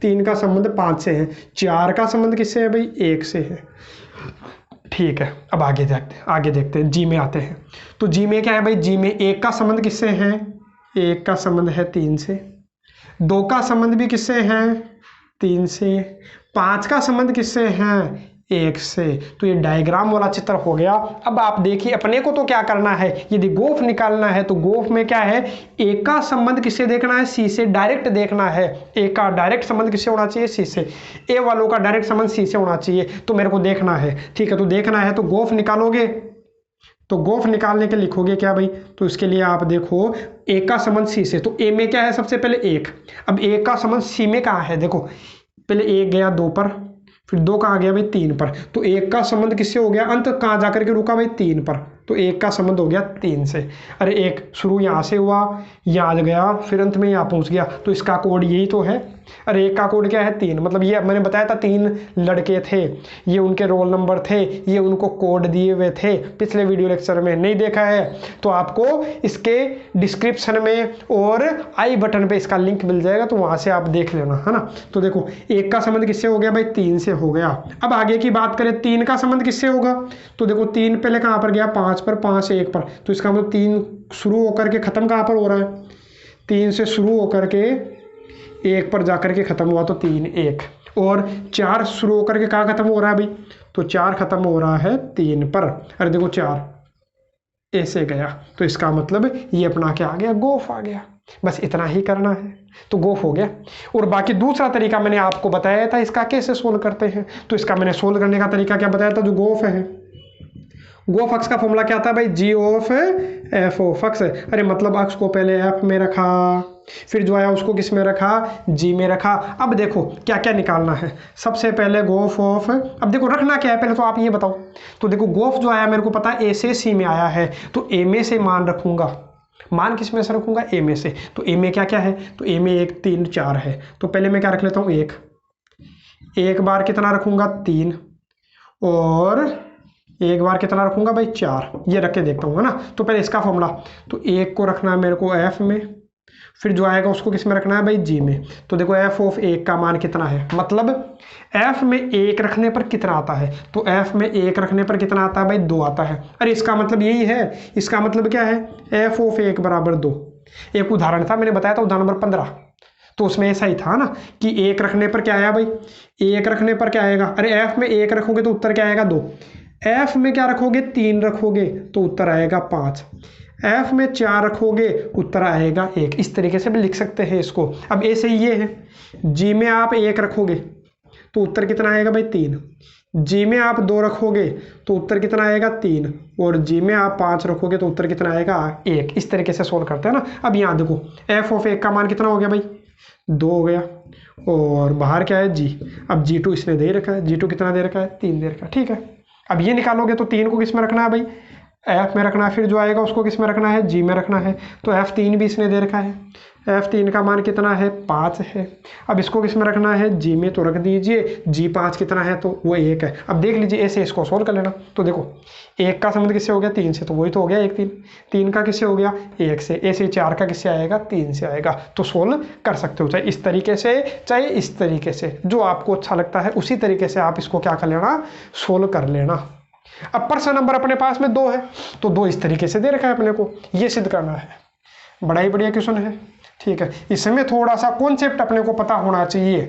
3 का संबंध 5 से है, 4 का संबंध किससे है भाई, 1 से है। ठीक है, अब आगे देखते हैं, जी में आते हैं। तो जी में क्या है भाई, जी में 1 का संबंध किससे है, 1 का संबंध है 3 से, 2 का संबंध भी किससे है, 3 से, 5 का संबंध किससे है, 1 से। तो ये डायग्राम वाला चित्र हो गया। अब आप देखिए अपने को तो क्या करना है, यदि गोफ निकालना है तो गोफ में क्या है, ए का संबंध किससे देखना है, सी से डायरेक्ट देखना है। ए का डायरेक्ट संबंध किससे होना चाहिए, सी से। ए वालों का डायरेक्ट संबंध सी से होना चाहिए, तो मेरे को देखना है। ठीक है, तो देखना है तो गोफ निकालोगे, तो गोफ निकालने के लिखोगे क्या भाई, तो इसके लिए आप देखो ए का संबंध सी से, तो ए में क्या है सबसे पहले 1। अब ए का संबंध सी में कहाँ है, देखो पहले 1 गया 2 पर, फिर 2 कहाँ गया भाई 3 पर, तो 1 का संबंध किससे हो गया, अंत कहाँ जाकर के रुका भाई 3 पर, तो 1 का संबंध हो गया 3 से। अरे 1 शुरू यहाँ से हुआ, यहाँ गया, फिर अंत में यहाँ पहुँच गया, तो इसका कोड यही तो है। अरे 1 का कोड क्या है 3, मतलब ये मैंने बताया था 3 लड़के थे, ये उनके रोल नंबर थे, ये उनको कोड दिए हुए थे। पिछले वीडियो लेक्चर में नहीं देखा है तो आपको इसके डिस्क्रिप्शन में और आई बटन पे इसका लिंक मिल जाएगा, तो वहाँ से आप देख लेना, है ना। तो देखो 1 का संबंध किससे हो गया भाई, 3 से हो गया। अब आगे की बात करें 3 का संबंध किससे होगा, तो देखो 3 पहले कहाँ पर गया, 5 पर, 5 1 पर, तो इसका मतलब 3 शुरू होकर के ख़त्म कहाँ पर हो रहा है, 3 से शुरू होकर के 1 पर जाकर के ख़त्म हुआ तो 3 1, और 4 शुरू होकर के कहाँ ख़त्म हो रहा है भाई, तो 4 ख़त्म हो रहा है 3 पर। अरे देखो 4 ऐसे गया, तो इसका मतलब ये अपना क्या आ गया, गोफ आ गया। बस इतना ही करना है तो गोफ हो गया। और बाकी दूसरा तरीका मैंने आपको बताया था इसका कैसे सोल्व करते हैं, तो इसका मैंने सोल्व करने का तरीका क्या बताया था, जो गोफ है, गोफ अक्स का फॉर्मूला क्या था भाई, जी ऑफ एफ ऑफ अक्स। अरे मतलब अक्स को पहले एफ में रखा, फिर जो आया उसको किस में रखा, जी में रखा। अब देखो क्या क्या निकालना है, सबसे पहले गोफ ऑफ, अब देखो रखना क्या है पहले तो आप ये बताओ। तो देखो गोफ जो आया मेरे को पता है ए से सी में आया है, तो ए में से मान रखूंगा, मान किस में से रखूंगा, ए में से। तो ए में क्या क्या है, तो ए में 1 3 4 है, तो पहले मैं क्या रख लेता हूँ, एक बार कितना रखूंगा 3, और एक बार कितना रखूंगा भाई 4, ये रख के देखता हूँ है ना। तो पहले इसका फॉर्मूला, तो 1 को रखना है मेरे को एफ में, फिर जो आएगा उसको किस में रखना है भाई, जी में। तो देखो एफ ऑफ 1 का मान कितना है, मतलब एफ में 1 रखने पर कितना आता है, तो एफ में 1 रखने पर कितना आता है भाई, 2 आता है। अरे इसका मतलब यही है, इसका मतलब क्या है, एफ ऑफ 1 बराबर 2। एक उदाहरण था मैंने बताया था, उदाहरण नंबर 15, तो उसमें ऐसा ही था ना कि 1 रखने पर क्या आया भाई, 1 रखने पर क्या आएगा, अरे एफ में 1 रखोगे तो उत्तर क्या आएगा 2, एफ में क्या रखोगे 3 रखोगे तो उत्तर आएगा 5, एफ में 4 रखोगे उत्तर आएगा 1। इस तरीके से भी लिख सकते हैं इसको। अब ऐसे ये है, जी में आप 1 रखोगे तो उत्तर कितना आएगा भाई 3, जी में आप 2 रखोगे तो उत्तर कितना आएगा 3, और जी में आप 5 रखोगे तो उत्तर कितना आएगा 1। इस तरीके से सोल्व करते हैं ना। अब यहाँ देखो एफ ऑफ 1 का मान कितना हो गया भाई, 2 हो गया, और बाहर क्या है जी, अब जी2 इसने दे रखा है, जी2 कितना दे रखा है, 3 दे रखा है, ठीक है। अब ये निकालोगे तो 3 को किस में रखना है भाई, एफ में रखना है, फिर जो आएगा उसको किस में रखना है, जी में रखना है। तो F3 भी इसने दे रखा है, F3 का मान कितना है, 5 है। अब इसको किस में रखना है, जी में, तो रख दीजिए, जी5 कितना है, तो वो 1 है। अब देख लीजिए ऐसे इसको सोल्व कर लेना। तो देखो 1 का संबंध किससे हो गया, 3 से, तो वही तो हो गया 1 3, 3 का किससे हो गया 1 से, ऐसे 4 का किससे आएगा 3 से आएगा। तो सोल्व कर सकते हो चाहे इस तरीके से चाहे इस तरीके से, जो आपको अच्छा लगता है उसी तरीके से आप इसको क्या कर लेना, सोल्व कर लेना। अब प्रश्न नंबर अपने पास में 2 है, तो 2 इस तरीके से दे रखा है अपने को, ये सिद्ध करना है। बड़ा ही बढ़िया क्वेश्चन है, ठीक है। इसमें थोड़ा सा कॉन्सेप्ट अपने को पता होना चाहिए,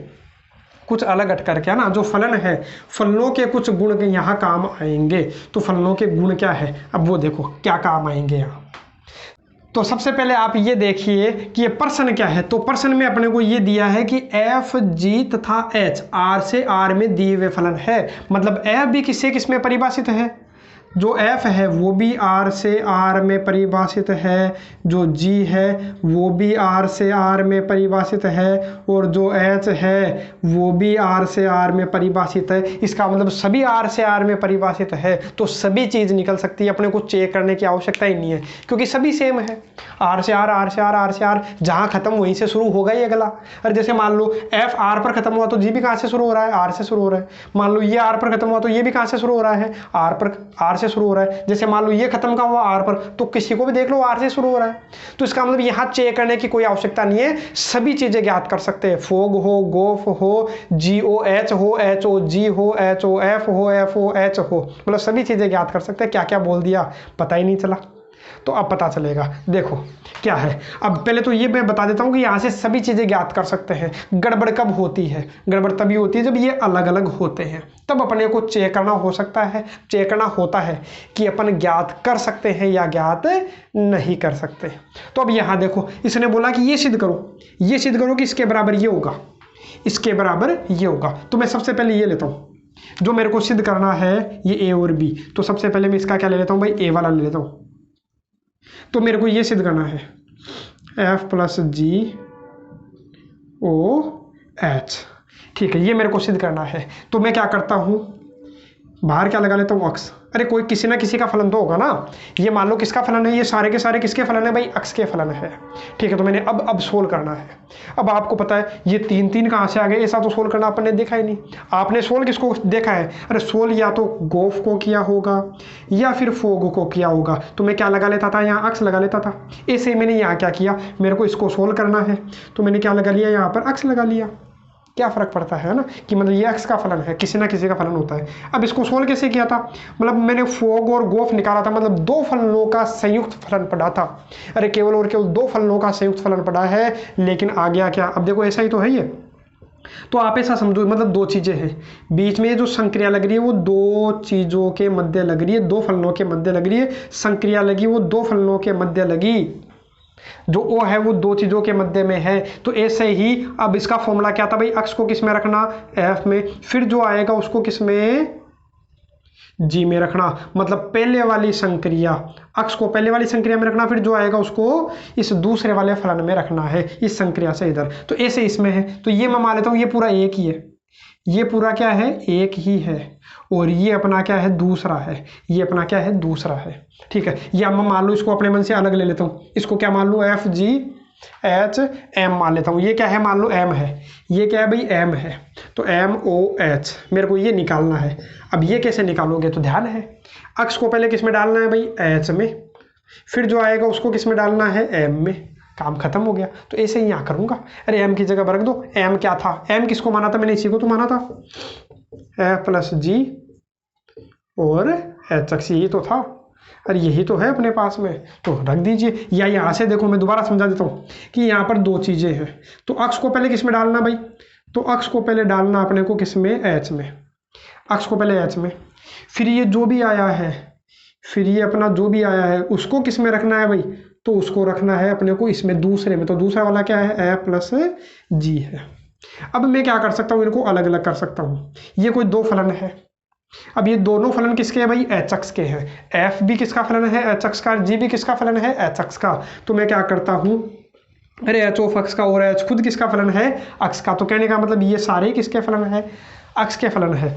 कुछ अलग हट करके है ना। जो फलन है, फलनों के कुछ गुण के यहाँ काम आएंगे। तो फलनों के गुण क्या है, अब वो देखो क्या काम आएंगे यहाँ। तो सबसे पहले आप ये देखिए कि ये प्रश्न क्या है। तो प्रश्न में अपने को ये दिया है कि एफ जी तथा एच आर से आर में दिए हुए फलन है, मतलब एफ भी किससे किस में परिभाषित है, जो एफ है वो भी आर से आर में परिभाषित है, जो जी है वो भी आर से आर में परिभाषित है, और जो एच है वो भी आर से आर में परिभाषित है। इसका मतलब सभी आर से आर में परिभाषित है, तो सभी चीज़ निकल सकती है, अपने को चेक करने की आवश्यकता ही नहीं है क्योंकि सभी सेम है। आर से आर, आर से आर, आर से आर, जहाँ खत्म वहीं से शुरू होगा ही अगला। और जैसे मान लो एफ आर पर खत्म हुआ तो जी भी कहाँ से शुरू हो रहा है, आर से शुरू हो रहा है। मान लो ये आर पर खत्म हुआ तो ये भी कहाँ से शुरू हो रहा है, आर पर, आर से शुरू हो रहा है। जैसे मान लो ये खत्म का हुआ आर पर, तो किसी को भी देख लो आर से शुरू हो रहा है। तो इसका मतलब यहाँ चेक करने की कोई आवश्यकता नहीं है, सभी चीजें ज्ञात कर सकते हैं। फोग हो, गोफ हो, जी ओ एच हो, एच ओ जी हो, एच ओ एफ हो, एफ ओ एच हो, मतलब सभी चीजें ज्ञात कर सकते हैं। क्या क्या बोल दिया पता ही नहीं चला, तो अब पता चलेगा। देखो क्या है, अब पहले तो ये मैं बता देता हूँ कि यहाँ से सभी चीज़ें ज्ञात कर सकते हैं। गड़बड़ कब होती है, गड़बड़ तभी होती है जब ये अलग अलग होते हैं, तब अपने को चेक करना हो सकता है, चेक करना होता है कि अपन ज्ञात कर सकते हैं या ज्ञात नहीं कर सकते। तो अब यहाँ देखो इसने बोला कि ये सिद्ध करो, ये सिद्ध करो कि इसके बराबर ये होगा, इसके बराबर ये होगा। तो मैं सबसे पहले ये लेता हूँ, जो मेरे को सिद्ध करना है ये ए और बी। तो सबसे पहले मैं इसका क्या ले लेता हूँ भाई, ए वाला ले लेता हूँ। तो मेरे को ये सिद्ध करना है एफ प्लस जी ओ एच, ठीक है, ये मेरे को सिद्ध करना है। तो मैं क्या करता हूँ, बाहर क्या लगा लेता हूँ अक्स। अरे कोई किसी ना किसी का फलन तो होगा ना, ये मान लो किसका फलन है, ये सारे के सारे किसके फलन है भाई, अक्स के फलन है, ठीक है। तो मैंने अब सोल्व करना है। अब आपको पता है ये 3 3 कहाँ से आ गए, ऐसा तो सोल्व करना अपन ने देखा ही नहीं। आपने सोल्व किसको देखा है, अरे सोल्व या तो गोफ को किया होगा या फिर फोग को किया होगा। तो मैं क्या लगा लेता था, यहाँ अक्स लगा लेता था। ऐसे मैंने यहाँ क्या किया, मेरे को इसको सोल्व करना है तो मैंने क्या लगा लिया, यहाँ पर अक्स लगा लिया। क्या फ़र्क पड़ता है ना, कि मतलब ये x का फलन है, किसी ना किसी का फलन होता है। अब इसको सोल्व कैसे किया था, मतलब मैंने फोग और गोफ निकाला था, मतलब दो फलनों का संयुक्त फलन पढ़ा था। अरे केवल और केवल दो फलनों का संयुक्त फलन पढ़ा है, लेकिन आ गया क्या, अब देखो ऐसा ही तो है ये। तो आप ऐसा समझो, मतलब दो चीज़ें हैं, बीच में जो संक्रिया लग रही है वो दो चीज़ों के मध्य लग रही है, दो फलनों के मध्य लग रही है। संक्रिया लगी वो दो फलनों के मध्य लगी, जो ओ है वो दो चीज़ों के मध्य में है। तो ऐसे ही अब इसका फॉर्मूला क्या था भाई, अक्स को किस में रखना, एफ में, फिर जो आएगा उसको किस में, जी में रखना। मतलब पहले वाली संक्रिया, अक्स को पहले वाली संक्रिया में रखना, फिर जो आएगा उसको इस दूसरे वाले फलन में रखना है, इस संक्रिया से इधर। तो ऐसे इसमें है, तो ये मैं मान लेता हूँ ये पूरा एक ही है, ये पूरा क्या है, एक ही है, और ये अपना क्या है, दूसरा है, ये अपना क्या है, दूसरा है। ठीक है, या मैं मान लो इसको अपने मन से अलग ले लेता हूँ, इसको क्या मान लो, एफ जी एच एम मान लेता हूँ। ये क्या है, मान लो एम है, ये क्या है भाई, एम है, तो एम ओ एच मेरे को ये निकालना है। अब ये कैसे निकालोगे, तो ध्यान है, अक्स को पहले किस में डालना है भाई, एच में, फिर जो आएगा उसको किस में डालना है, एम में, काम खत्म हो गया। तो ऐसे ही यहाँ करूँगा, अरे एम की जगह रख दो, एम क्या था, एम किसको माना था मैंने, इसी को तो माना था, एफ प्लस जी और एच एक्स, यही तो था, अरे यही तो है अपने पास में, तो रख दीजिए। या यहाँ से देखो, मैं दोबारा समझा देता हूँ कि यहाँ पर दो चीज़ें हैं, तो अक्स को पहले किस में डालना भाई, तो अक्स को पहले डालना अपने को किस में, एच में, अक्स को पहले एच में, फिर ये जो भी आया है, फिर ये अपना जो भी आया है उसको किस में रखना है भाई, तो उसको रखना है अपने को इसमें दूसरे में। तो दूसरा वाला क्या है, ए प्लस जी है। अब मैं क्या कर सकता हूँ, इनको अलग अलग कर सकता हूँ। ये कोई दो फलन है, अब ये दोनों फलन किसके हैं भाई, एच एक्स के हैं, एफ भी किसका फलन है, एच एक्स का, जी भी किसका फलन है, एच एक्स का। तो मैं क्या करता हूँ, अरे एच ऑफ एक्स का, और एच खुद किसका फलन है, अक्स का। तो कहने का मतलब ये सारे किसके फलन है, अक्स के फलन है।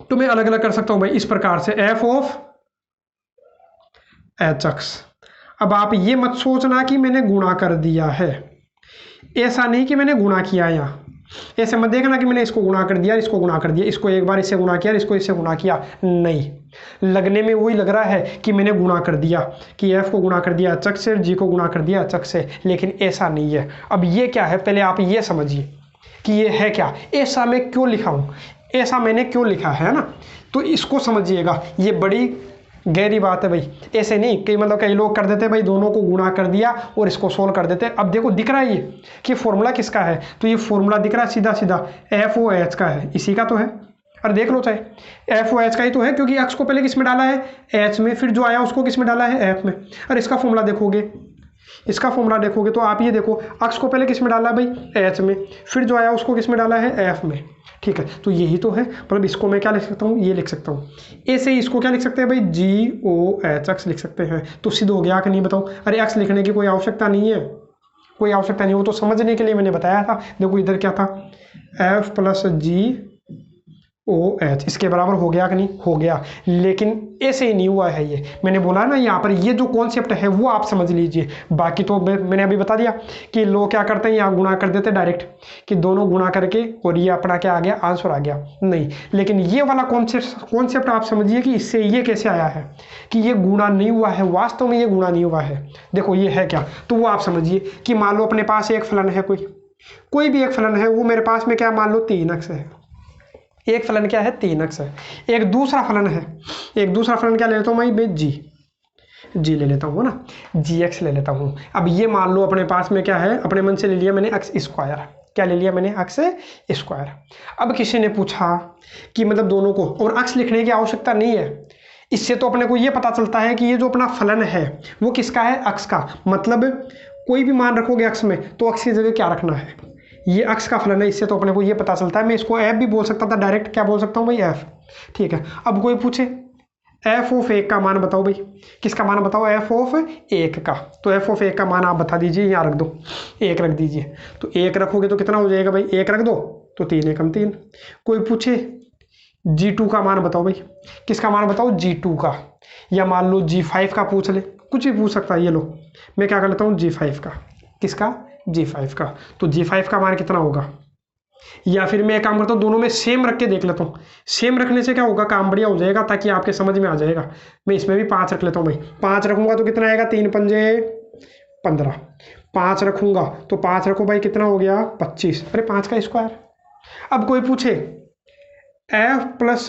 तो मैं अलग अलग कर सकता हूँ भाई इस प्रकार से, एफ ऑफ एच एक्स। अब आप ये मत सोचना कि मैंने गुणा कर दिया है, ऐसा नहीं कि मैंने गुणा किया, यहाँ ऐसे मत देखना कि मैंने इसको गुणा कर दिया, इसको गुणा कर दिया, इसको एक बार इससे गुणा किया, इसको इससे गुणा किया, नहीं, लगने में वही लग रहा है कि मैंने गुणा कर दिया, कि एफ को गुणा कर दिया अचक से, जी को गुणा कर दिया अचक से, लेकिन ऐसा नहीं है। अब ये क्या है, पहले आप ये समझिए कि ये है क्या, ऐसा मैं क्यों लिखा हूँ, ऐसा मैंने क्यों लिखा है ना, तो इसको समझिएगा, ये बड़ी गहरी बात है भाई। ऐसे नहीं कि मतलब कई लोग कर देते भाई, दोनों को गुणा कर दिया और इसको सोल्व कर देते। अब देखो दिख रहा है ये कि फॉर्मूला किसका है, तो ये फॉर्मूला दिख रहा है सीधा सीधा, एफ ओ एच का है, इसी का तो है। अरे देख लो चाहे, एफ ओ एच का ही तो है, क्योंकि एक्स को पहले किस में डाला है, एच में, फिर जो आया उसको किस में डाला है, एफ में। अरे इसका फॉर्मूला देखोगे, इसका फॉर्मूला देखोगे तो आप ये देखो, अक्स को पहले किस में डाला भाई, एच में, फिर जो आया उसको किस में डाला है, एफ में। ठीक है, तो यही तो है, मतलब इसको मैं क्या लिख सकता हूँ, ये लिख सकता हूँ। ऐसे ही इसको क्या लिख सकते हैं भाई, जी ओ एच एक्स लिख सकते हैं। तो सिद्ध हो गया कि नहीं बताओ। अरे एक्स लिखने की कोई आवश्यकता नहीं है, कोई आवश्यकता नहीं, वो तो समझने के लिए मैंने बताया था। देखो इधर क्या था, एफ प्लस जी ओ एच, इसके बराबर हो गया कि नहीं, हो गया। लेकिन ऐसे ही नहीं हुआ है, ये मैंने बोला ना, यहाँ पर ये जो कॉन्सेप्ट है वो आप समझ लीजिए। बाकी तो मैंने अभी बता दिया कि लोग क्या करते हैं, यहाँ गुणा कर देते डायरेक्ट, कि दोनों गुणा करके और ये अपना क्या आ गया, आंसर आ गया। नहीं, लेकिन ये वाला कॉन्सेप्ट आप समझिए कि इससे ये कैसे आया है, कि ये गुणा नहीं हुआ है, वास्तव में ये गुणा नहीं हुआ है। देखो ये है क्या, तो वो आप समझिए कि मान लो अपने पास एक फलन है, कोई भी एक फलन है, वो मेरे पास में क्या मान लो 3x है, एक फलन क्या है, 3x है। एक दूसरा फलन है, एक दूसरा फलन क्या ले लेता हूँ मैं जी ले लेता हूँ ना, gx ले लेता हूँ। अब ये मान लो अपने पास में क्या है, अपने मन से ले लिया मैंने x स्क्वायर, क्या ले लिया मैंने, x स्क्वायर। अब किसी ने पूछा कि मतलब दोनों को, और x लिखने की आवश्यकता नहीं है, इससे तो अपने को ये पता चलता है कि ये जो अपना फलन है वो किसका है, x का। मतलब कोई भी मान रखोगे x में तो x की जगह क्या रखना है, ये अक्स का फलन है, इससे तो अपने को ये पता चलता है। मैं इसको एफ भी बोल सकता था डायरेक्ट, क्या बोल सकता हूँ भाई, एफ। ठीक है, अब कोई पूछे एफ ऑफ 1 का मान बताओ भाई, किसका मान बताओ, एफ ऑफ 1 का। तो एफ ऑफ 1 का मान आप बता दीजिए, यहाँ रख दो, 1 रख दीजिए। तो 1 रखोगे तो कितना हो जाएगा भाई, 1 रख दो तो 3 एकम 3। कोई पूछे G2 का मान बताओ भाई, किसका मान बताओ, G2 का, या मान लो G5 का पूछ ले, कुछ भी पूछ सकता है। ये लो मैं क्या कर लेता हूँ, G5 का, किसका, G5 का। तो G5 का मान कितना होगा, या फिर मैं एक काम करता हूँ, दोनों में सेम रख के देख लेता हूँ। सेम रखने से क्या होगा, काम बढ़िया हो जाएगा, ताकि आपके समझ में आ जाएगा। मैं इसमें भी 5 रख लेता हूँ भाई, 5 रखूंगा तो कितना आएगा, 3 पंजे 15, 5 रखूँगा तो 5 रखो भाई, कितना हो गया 25, अरे 5 का स्क्वायर। अब कोई पूछे एफ प्लस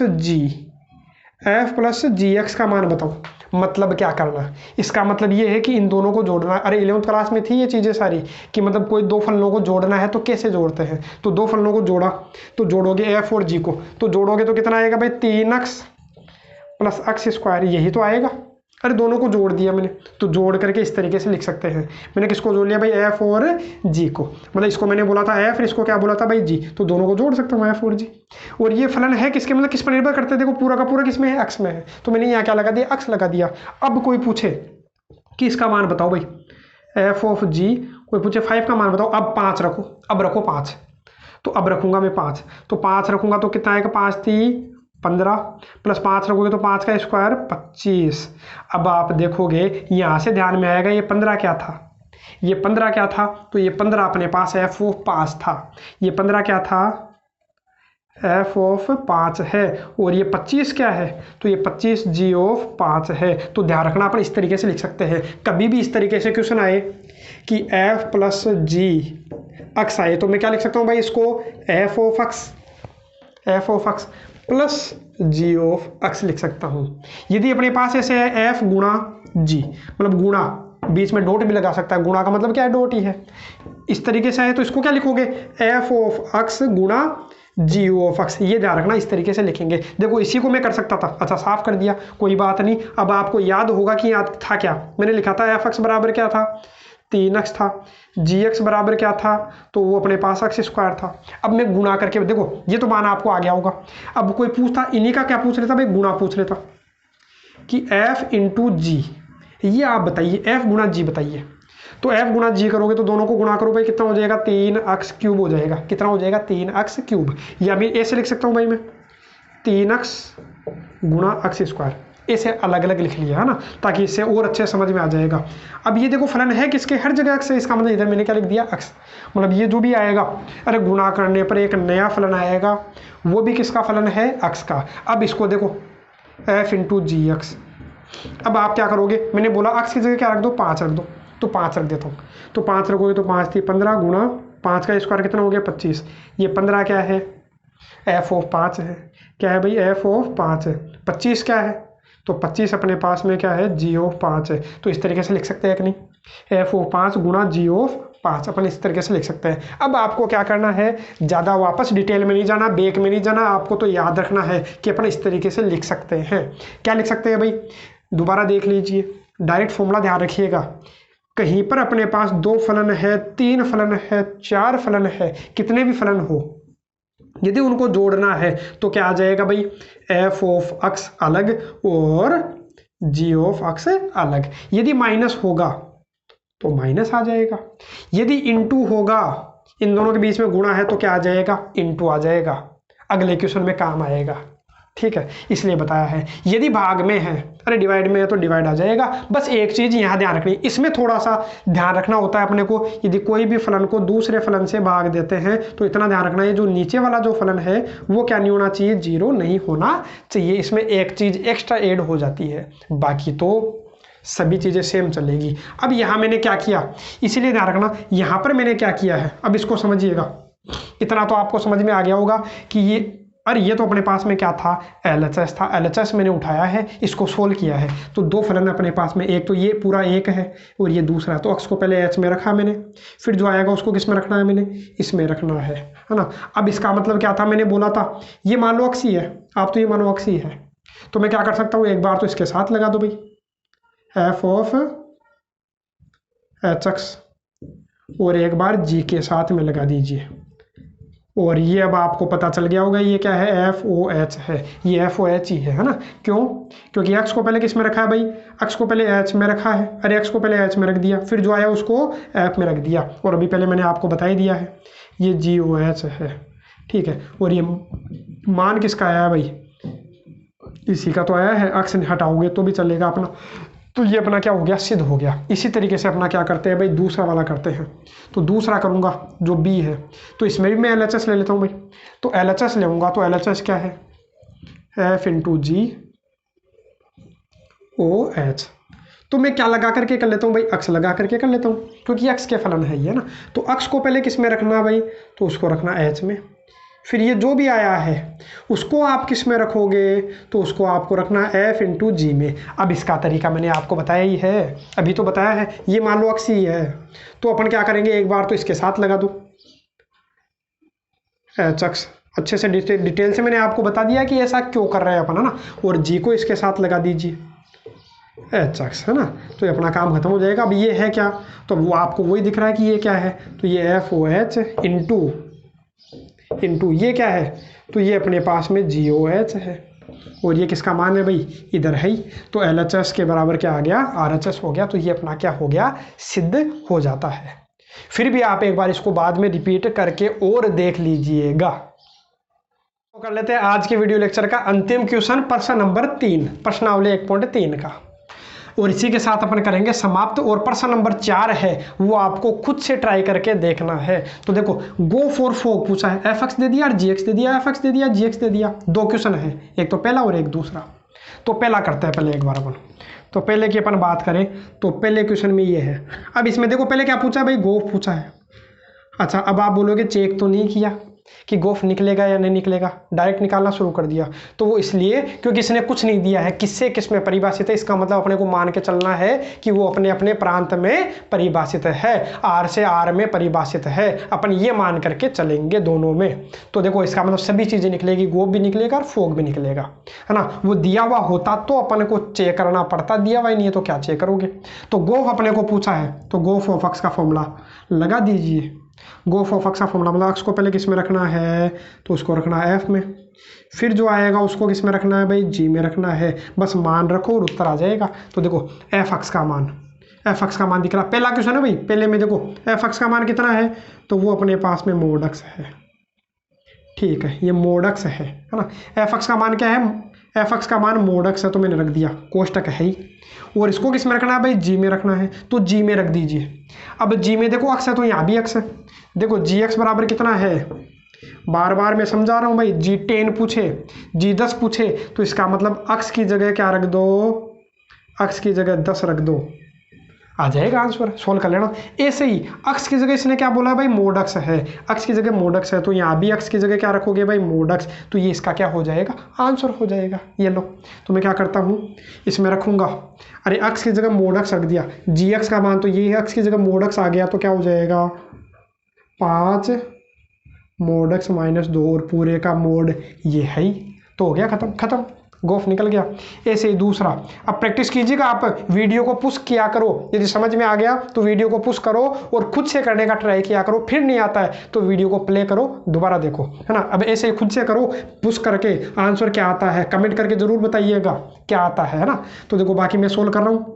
जी एक्स का मान बताओ, मतलब क्या करना, इसका मतलब ये है कि इन दोनों को जोड़ना। अरे 11th क्लास में थी ये चीज़ें सारी कि मतलब कोई दो फलनों को जोड़ना है तो कैसे जोड़ते हैं। तो दो फलनों को जोड़ा तो जोड़ोगे एफ और जी को, तो जोड़ोगे तो कितना आएगा भाई 3x प्लस एक्स स्क्वायर, यही तो आएगा। अरे दोनों को जोड़ दिया मैंने, तो जोड़ करके इस तरीके से लिख सकते हैं। मैंने किसको जोड़ लिया भाई, एफ और जी को, मतलब इसको मैंने बोला था एफ, इसको क्या बोला था भाई जी, तो दोनों को जोड़ सकता हूँ एफ और जी। और ये फलन है किसके, मतलब किस पर निर्भर करते हैं, देखो पूरा का पूरा किस में है, एक्स में है, तो मैंने यहाँ क्या लगा दिया, एक्स लगा दिया। अब कोई पूछे कि इसका मान बताओ भाई एफ ऑफ जी, कोई पूछे 5 का मान बताओ, अब 5 रखो, अब रखो 5, तो अब रखूंगा मैं 5, तो 5 रखूंगा तो कितना आएगा, 5 थी 15 प्लस 5 रखोगे तो 5 का स्क्वायर 25। अब आप देखोगे यहाँ से ध्यान में आएगा ये 15 क्या था, ये 15 क्या था, तो ये 15 अपने पास एफ ऑफ 5 था, ये 15 क्या था, एफ ऑफ 5 है, और ये 25 क्या है, तो ये 25 जी ऑफ 5 है। तो ध्यान रखना अपन इस तरीके से लिख सकते हैं, कभी भी इस तरीके से क्वेश्चन आए कि एफ प्लस जी एक्स आए तो मैं क्या लिख सकता हूँ भाई, इसको F of X plus G of X लिख सकता हूँ। यदि अपने पास ऐसे है एफ गुणा जी, मतलब गुणा, बीच में डॉट भी लगा सकता है, गुणा का मतलब क्या है, डॉट ही है, इस तरीके से है तो इसको क्या लिखोगे, एफ ऑफ एक्स गुणा जी ऑफ एक्स, ये ध्यान रखना इस तरीके से लिखेंगे। देखो इसी को मैं कर सकता था, अच्छा साफ कर दिया, कोई बात नहीं। अब आपको याद होगा कि याद था क्या, मैंने लिखा था एफ एक्स बराबर क्या था, 3x था, जी एक्स बराबर क्या था, तो वो अपने पास एक्स स्क्वायर था। अब मैं गुणा करके देखो, ये तो मान आपको आ गया होगा। अब कोई पूछता, इन्हीं का क्या पूछ लेता भाई, गुणा पूछ लेता कि f इंटू जी, ये आप बताइए f गुणा जी बताइए, तो f गुणा जी करोगे तो दोनों को गुणा करो भाई, कितना हो जाएगा 3x क्यूब हो जाएगा, कितना हो जाएगा 3x क्यूब, या मैं ऐसे लिख सकता हूँ भाई, मैं 3x गुणा एक्स स्क्वायर, ऐसे अलग अलग लिख लिया है ना, ताकि इससे और अच्छे समझ में आ जाएगा। अब ये देखो फलन है किसके, हर जगह एक्स है, इसका मतलब इधर मैंने क्या लिख दिया एक्स, मतलब ये जो भी आएगा, अरे गुणा करने पर एक नया फलन आएगा, वो भी किसका फलन है, एक्स का। अब इसको देखो एफ इंटू जी एक्स, अब आप क्या करोगे, मैंने बोला एक्स की जगह क्या रख दो, 5 रख दो, तो 5 रख देता हूँ, तो 5 रखोगे तो 5 थी 15 गुणा 5 का स्क्वायर कितना हो गया 25, ये 15 क्या है, एफ ऑफ 5 है, क्या है भाई, एफ ऑफ 5 है, 25 क्या है, तो 25 अपने पास में क्या है, जी ऑफ 5 है। तो इस तरीके से लिख सकते हैं कि नहीं, एफ ऑफ 5 गुणा जी ऑफ 5 अपन इस तरीके से लिख सकते हैं। अब आपको क्या करना है, ज़्यादा वापस डिटेल में नहीं जाना, बेक में नहीं जाना, आपको तो याद रखना है कि अपन इस तरीके से लिख सकते हैं। क्या लिख सकते हैं भाई, दोबारा देख लीजिए, डायरेक्ट फॉर्मूला ध्यान रखिएगा, कहीं पर अपने पास 2 फलन है, 3 फलन है, 4 फलन है, कितने भी फलन हो, यदि उनको जोड़ना है तो क्या आ जाएगा भाई, एफ ऑफ एक्स अलग और जी ऑफ एक्स अलग। यदि माइनस होगा तो माइनस आ जाएगा, यदि इंटू होगा, इन दोनों के बीच में गुणा है तो क्या आ जाएगा, इंटू आ जाएगा, अगले क्वेश्चन में काम आएगा। ठीक है, इसलिए बताया है। यदि भाग में है, अरे डिवाइड में है तो डिवाइड आ जाएगा। बस एक चीज़ यहाँ ध्यान रखनी, इसमें थोड़ा सा ध्यान रखना होता है अपने को, यदि कोई भी फलन को दूसरे फलन से भाग देते हैं तो इतना ध्यान रखना है, जो नीचे वाला जो फलन है वो क्या नहीं होना चाहिए, 0 नहीं होना चाहिए। इसमें एक चीज़ एक्स्ट्रा ऐड हो जाती है, बाकी तो सभी चीज़ें सेम चलेगी। अब यहाँ मैंने क्या किया, इसीलिए ध्यान रखना, यहाँ पर मैंने क्या किया है, अब इसको समझिएगा। इतना तो आपको समझ में आ गया होगा कि ये, अरे ये तो अपने पास में क्या था, LHS था, LHS मैंने उठाया है, इसको सोल्व किया है, तो 2 फलन अपने पास में, एक तो ये पूरा 1 है और ये दूसरा, तो x को पहले h में रखा मैंने, फिर जो आएगा उसको किस में रखना है, मैंने इसमें रखना है ना। अब इसका मतलब क्या था, मैंने बोला था ये मान लो x ही है, आप तो ये मानो x ही है, तो मैं क्या कर सकता हूँ, एक बार तो इसके साथ लगा दो भाई, एफ ऑफ HX, और एक बार g के साथ में लगा दीजिए, और ये अब आपको पता चल गया होगा ये क्या है, FOH है, ये FOH ही है ना। क्यों, क्योंकि x को पहले किस में रखा है भाई, x को पहले h में रखा है, अरे x को पहले h में रख दिया, फिर जो आया उसको f में रख दिया, और अभी पहले मैंने आपको बता ही दिया है ये GOH है। ठीक है, और ये मान किसका आया है भाई, इसी का तो आया है, x हटाओगे तो भी चलेगा अपना, तो ये अपना क्या हो गया, सिद्ध हो गया। इसी तरीके से अपना क्या करते हैं भाई, दूसरा वाला करते हैं, तो दूसरा करूंगा जो B है, तो इसमें भी मैं LHS ले लेता हूँ भाई, तो LHS लेऊंगा तो LHS क्या है, F इंटू GOH, तो मैं क्या लगा करके कर लेता हूँ भाई, अक्स लगा करके कर लेता हूँ, क्योंकि अक्स के फलन है ये ना। तो अक्स को पहले किस में रखना भाई, तो उसको रखना एच में। फिर ये जो भी आया है उसको आप किस में रखोगे, तो उसको आपको रखना एफ इंटू जी में। अब इसका तरीका मैंने आपको बताया ही है, अभी तो बताया है। ये मान लो अक्स ही है, तो अपन क्या करेंगे, एक बार तो इसके साथ लगा दो एच अक्स। अच्छे से डिटेल से मैंने आपको बता दिया कि ऐसा क्यों कर रहे हैं अपन, है ना। और जी को इसके साथ लगा दीजिए एच अक्स, है ना। तो ये अपना काम खत्म हो जाएगा। अब ये है क्या, तो वो आपको वही दिख रहा है कि ये क्या है, तो ये एफ ओ एच इंटू ये क्या है, तो ये अपने पास में जी ओ एच है। और ये किसका मान है भाई, इधर है ही। तो एल एच एस के बराबर क्या आ गया, आर एच एस हो गया। तो ये अपना क्या हो गया, सिद्ध हो जाता है। फिर भी आप एक बार इसको बाद में रिपीट करके और देख लीजिएगा। तो कर लेते हैं आज के वीडियो लेक्चर का अंतिम क्वेश्चन, प्रश्न नंबर 3, प्रश्नावली 1.3 का। और इसी के साथ अपन करेंगे समाप्त। और प्रश्न नंबर 4 है वो आपको खुद से ट्राई करके देखना है। तो देखो, गो फॉर फोक पूछा है, एफ एक्स दे दिया और जी एक्स दे दिया, एफ एक्स दे दिया जी एक्स दे दिया। 2 क्वेश्चन है, एक तो पहला और एक दूसरा। तो पहला करते हैं पहले एक बार अपन। तो पहले की अपन बात करें तो पहले क्वेश्चन में ये है। अब इसमें देखो पहले क्या पूछा है भाई, गोफ पूछा है। अच्छा, अब आप बोलोगे चेक तो नहीं किया कि गोफ निकलेगा या नहीं निकलेगा, डायरेक्ट निकालना शुरू कर दिया। तो वो इसलिए क्योंकि इसने कुछ नहीं दिया है किससे किस में परिभाषित है। इसका मतलब अपने को मान के चलना है कि वो अपने अपने प्रांत में परिभाषित है, आर से आर में परिभाषित है। अपन ये मान करके चलेंगे दोनों में। तो देखो इसका मतलब सभी चीज़ें निकलेगी, गोफ भी निकलेगा और फोक भी निकलेगा, है ना। वो दिया हुआ होता तो अपन को चेक करना पड़ता, दिया हुआ ही नहीं है तो क्या चेक करोगे। तो गोफ अपने को पूछा है, तो गोफ ऑफ एक्स का फॉर्मूला लगा दीजिए। गोफ ऑफ एक्स का फॉर्मूला मतलब एक्स को पहले किस में रखना है, तो उसको रखना है एफ में। फिर जो आएगा उसको किस में रखना है भाई, जी में रखना है। बस मान रखो और उत्तर आ जाएगा। तो देखो एफ एक्स का मान, एफ एक्स का मान दिख रहा, पहला क्वेश्चन है भाई। पहले में देखो एफ एक्स का मान कितना है, तो वो अपने पास में मोड एक्स है। ठीक है, ये मोड एक्स है ना। एफ एक्स का मान क्या है, एफ एक्स का मान मोड एक्स है, तो मैंने रख दिया, कोष्टक है ही। और इसको किस में रखना है भाई, जी में रखना है, तो जी में रख दीजिए। अब जी में देखो एक्स है तो यहाँ भी एक्स है। देखो जी एक्स बराबर कितना है, बार बार मैं समझा रहा हूँ भाई, जी 10 पूछे, जी 10 पूछे, तो इसका मतलब एक्स की जगह क्या रख दो, एक्स की जगह 10 रख दो, आ जाएगा आंसर। सोल्व कर लेना। ऐसे ही एक्स की जगह इसने क्या बोला है भाई, मोड एक्स है, एक्स की जगह मोड एक्स है, तो यहाँ भी एक्स की जगह क्या रखोगे भाई, मोड एक्स। तो ये इसका क्या हो जाएगा, आंसर हो जाएगा। ये लो, तो मैं क्या करता हूँ, इसमें रखूँगा, अरे एक्स की जगह मोड एक्स रख दिया, जी एक्स का मान तो ये एक्स की जगह मोड एक्स आ गया, तो क्या हो जाएगा 5 मोड एक्स माइनस 2, और पूरे का मोड ये है ही। तो हो गया खत्म, खत्म, गोफ निकल गया। ऐसे ही दूसरा, अब प्रैक्टिस कीजिएगा, आप वीडियो को पुश किया करो। यदि समझ में आ गया तो वीडियो को पुश करो और खुद से करने का ट्राई किया करो। फिर नहीं आता है तो वीडियो को प्ले करो, दोबारा देखो, है ना। अब ऐसे ही खुद से करो, पुश करके आंसर क्या आता है कमेंट करके जरूर बताइएगा क्या आता है ना। तो देखो बाकी मैं सोल्व कर रहा हूँ,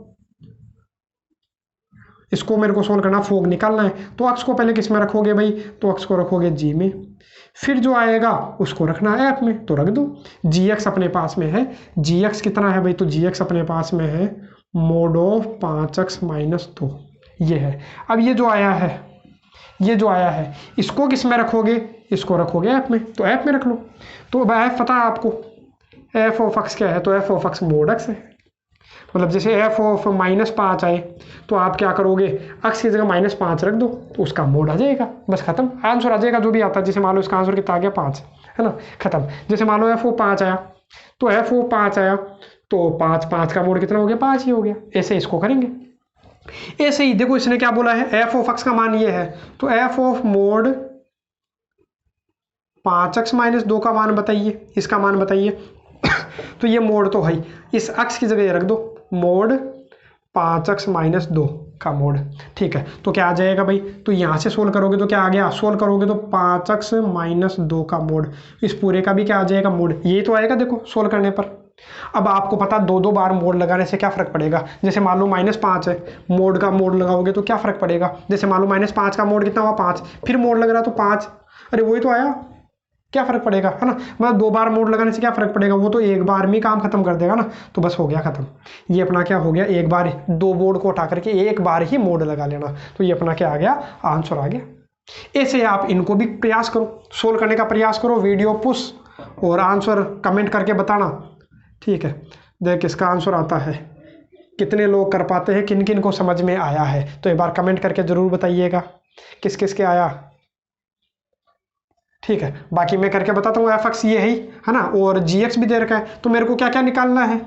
इसको मेरे को सोल्व करना, फोक निकालना है। तो एक्स को पहले किस में रखोगे भाई, तो एक्स को रखोगे जी में। फिर जो आएगा उसको रखना है एफ में, तो रख दो। जी एक्स अपने पास में है, जी एक्स कितना है भाई, तो जी एक्स अपने पास में है मोड ऑफ 5x माइनस 2, ये है। अब ये जो आया है, ये जो आया है इसको किस में रखोगे, इसको रखोगे एफ में, तो एफ में रख लो। तो एफ पता है आपको, एफ ऑफ एक्स क्या है, तो F of x mode x है। मतलब जैसे एफ ऑफ -5 आए तो आप क्या करोगे, एक्स की जगह -5 रख दो, तो उसका मोड आ जाएगा, बस खत्म, आंसर आ जाएगा जो भी आता है। जैसे मान लो इसका आंसर कितना आ गया 5, है ना, खत्म। जैसे मान लो एफ ओ 5 आया, तो एफ ओ 5 आया तो 5 का मोड कितना हो गया, 5 ही हो गया। ऐसे इसको करेंगे। ऐसे ही देखो इसने क्या बोला है, एफ ऑफ एक्स का मान ये है, तो F of mode 5x minus 2 का मान बताइए, इसका मान बताइए। तो ये मोड तो है, इस x की जगह रख दो, मोड 5x माइनस 2 का मोड। ठीक है, तो क्या आ जाएगा भाई, तो यहाँ से सोल्व करोगे तो क्या आ गया, सोल्व करोगे तो 5x माइनस 2 का मोड, इस पूरे का भी क्या आ जाएगा मोड, ये तो आएगा देखो सोल्व करने पर। अब आपको पता 2 बार मोड लगाने से क्या फ़र्क पड़ेगा। जैसे मान लो -5 है, मोड का मोड लगाओगे तो क्या फ़र्क पड़ेगा। जैसे मान लो -5 का मोड कितना हुआ 5, फिर मोड लग रहा तो 5, अरे वही तो आया, क्या फ़र्क पड़ेगा, है ना। मतलब 2 बार मोड लगाने से क्या फ़र्क पड़ेगा, वो तो एक बार में काम खत्म कर देगा ना। तो बस हो गया ख़त्म। ये अपना क्या हो गया, एक बार 2 बोर्ड को उठा करके एक बार ही मोड लगा लेना, तो ये अपना क्या आ गया, आंसर आ गया। ऐसे आप इनको भी प्रयास करो, सोल्व करने का प्रयास करो, वीडियो पुश और आंसर कमेंट करके बताना। ठीक है, देख इसका आंसर आता है कितने लोग कर पाते हैं, किन किन को समझ में आया है, तो एक बार कमेंट करके ज़रूर बताइएगा किस किस के आया। ठीक है, बाकी मैं करके बताता हूँ। एफ एक्स ये है ना, और जी एक्स भी दे रखा है, तो मेरे को क्या क्या निकालना है,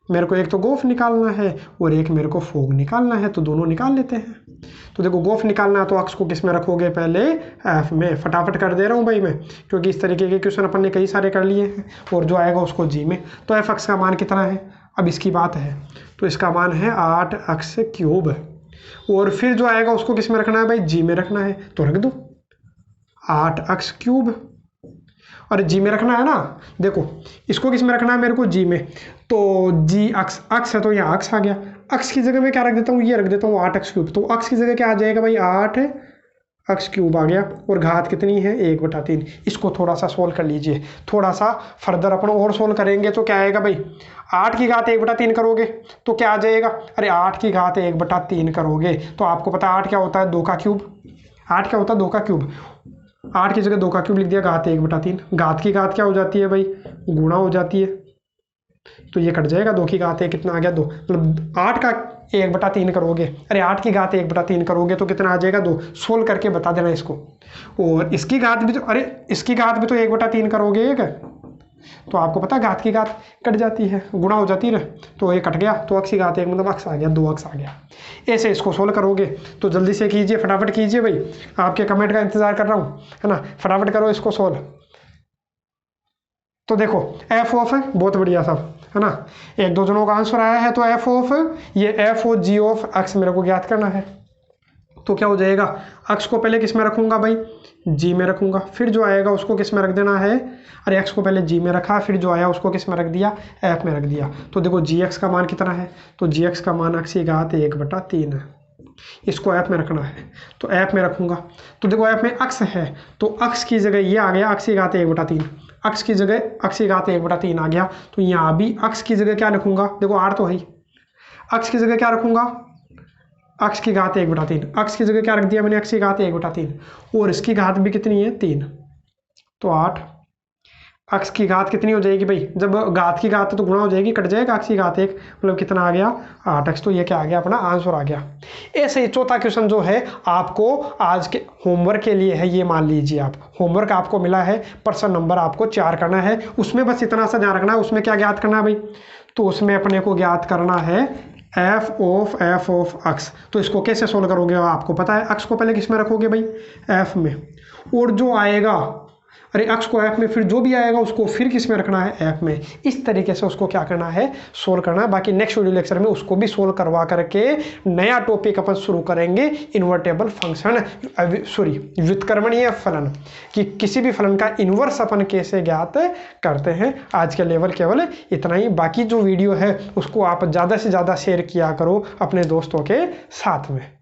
मेरे को एक तो गोफ निकालना है और एक मेरे को फोग निकालना है, तो दोनों निकाल लेते हैं। तो देखो गोफ निकालना है तो अक्स को किस में रखोगे, पहले एफ में। फटाफट कर दे रहा हूँ भाई मैं, क्योंकि इस तरीके के क्वेश्चन अपन ने कई सारे कर लिए हैं, और जो आएगा उसको जी में। तो एफ एक्स का मान कितना है, अब इसकी बात है, तो इसका मान है 8 एक्स क्यूब, और फिर जो आएगा उसको किस में रखना है भाई, जी में रखना है, तो रख दो 8 एक्स क्यूब, और जी में रखना है ना। देखो इसको किस में रखना है मेरे को, जी में, तो जी अक्स, अक्स है तो यहाँ अक्स आ गया, अक्स की जगह मैं क्या रख देता हूँ, ये रख देता हूँ 8 एक्स क्यूब, तो अक्स की जगह क्या आ जाएगा भाई, 8 एक्स क्यूब आ गया, और घात कितनी है 1/3। इसको थोड़ा सा सोल्व कर लीजिए, थोड़ा सा फर्दर अपन और सोल्व करेंगे तो क्या आएगा भाई, 8 की घात 1/3 करोगे तो क्या आ जाएगा, अरे 8 की घात 1/3 करोगे तो आपको पता है 8 क्या होता है, 2 का क्यूब। 8 क्या होता है, 2 का क्यूब, 8 की जगह 2 का क्यूब लिख दिया, घात 1/3। घात की घात क्या हो जाती है भाई, गुणा हो जाती है, तो ये कट जाएगा, 2 की घात 1 कितना आ गया 2, मतलब 8 का 1/3 करोगे, अरे 8 की घात 1/3 करोगे तो कितना आ जाएगा 2। सोल्व करके बता देना इसको, और इसकी घात भी तो, अरे इसकी घात भी तो 1/3 करोगे एक, तो आपको पता है घात की घात कट जाती है, गुणा हो जाती है, तो ये कट गया, तो अक्स की घात 1 मतलब अक्स आ गया, 2 अक्स आ गया। ऐसे इसको सोल्व करोगे, तो जल्दी से कीजिए, फटाफट कीजिए भाई, आपके कमेंट का इंतजार कर रहा हूँ, है ना, फटाफट करो इसको सोल्व। तो देखो एफ ऑफ है, बहुत बढ़िया सब, है ना, 1-2 जनों का आंसर आया है, तो एफ ऑफ, ये एफ ओ जी ऑफ अक्स मेरे को ज्ञात करना है। तो क्या हो जाएगा, अक्स को पहले किस में रखूंगा भाई, जी में रखूंगा, फिर जो आएगा उसको किस में रख देना है, अरे एक्स को पहले जी में रखा, फिर जो आया उसको किस में रख दिया, एफ में रख दिया। तो देखो जी एक्स का मान कितना है, तो जी एक्स का मान अक्स की घात 1/3 है, इसको ऐप में रखना है, तो ऐप में रखूंगा। तो देखो ऐप में अक्स है, तो अक्स की जगह ये आ गया, अक्स की घात 1/3, अक्स की जगह अक्स की घात 1/3 आ गया, तो यहाँ भी अक्स की जगह क्या रखूंगा, देखो आर तो है ही, अक्स की जगह क्या रखूंगा, अक्स की घात 1/3, अक्स की जगह क्या रख दिया मैंने, अक्स की घात 1/3, और इसकी घात भी कितनी है 3, तो 8। अक्स की घात कितनी हो जाएगी भाई, जब घात की घात तो गुणा हो जाएगी, कट जाएगा अक्स की घात 1, मतलब कितना आ गया 8x, तो ये क्या आ गया, अपना आंसर आ गया। ऐसे ही चौथा क्वेश्चन जो है आपको आज के होमवर्क के लिए है, ये मान लीजिए आप होमवर्क आपको मिला है, पर्सन नंबर आपको 4 करना है, उसमें बस इतना सा ध्यान रखना है, उसमें क्या ज्ञात करना है भाई, तो उसमें अपने को ज्ञात करना है एफ ऑफ अक्स। तो इसको कैसे सोल्व करोगे, आपको पता है, अक्स को पहले किस में रखोगे भाई, एफ में, और जो आएगा, अरे अक्स को एफ में, फिर जो भी आएगा उसको फिर किस में रखना है, एफ में। इस तरीके से उसको क्या करना है, सोल्व करना है। बाकी नेक्स्ट वीडियो लेक्चर में उसको भी सोल्व करवा करके नया टॉपिक अपन शुरू करेंगे, इन्वर्टेबल फंक्शन, सॉरी व्युत्क्रमणीय फलन, कि किसी भी फलन का इन्वर्स अपन कैसे ज्ञात करते हैं। आज के लेवल केवल इतना ही, बाकी जो वीडियो है उसको आप ज़्यादा से ज़्यादा शेयर किया करो अपने दोस्तों के साथ में।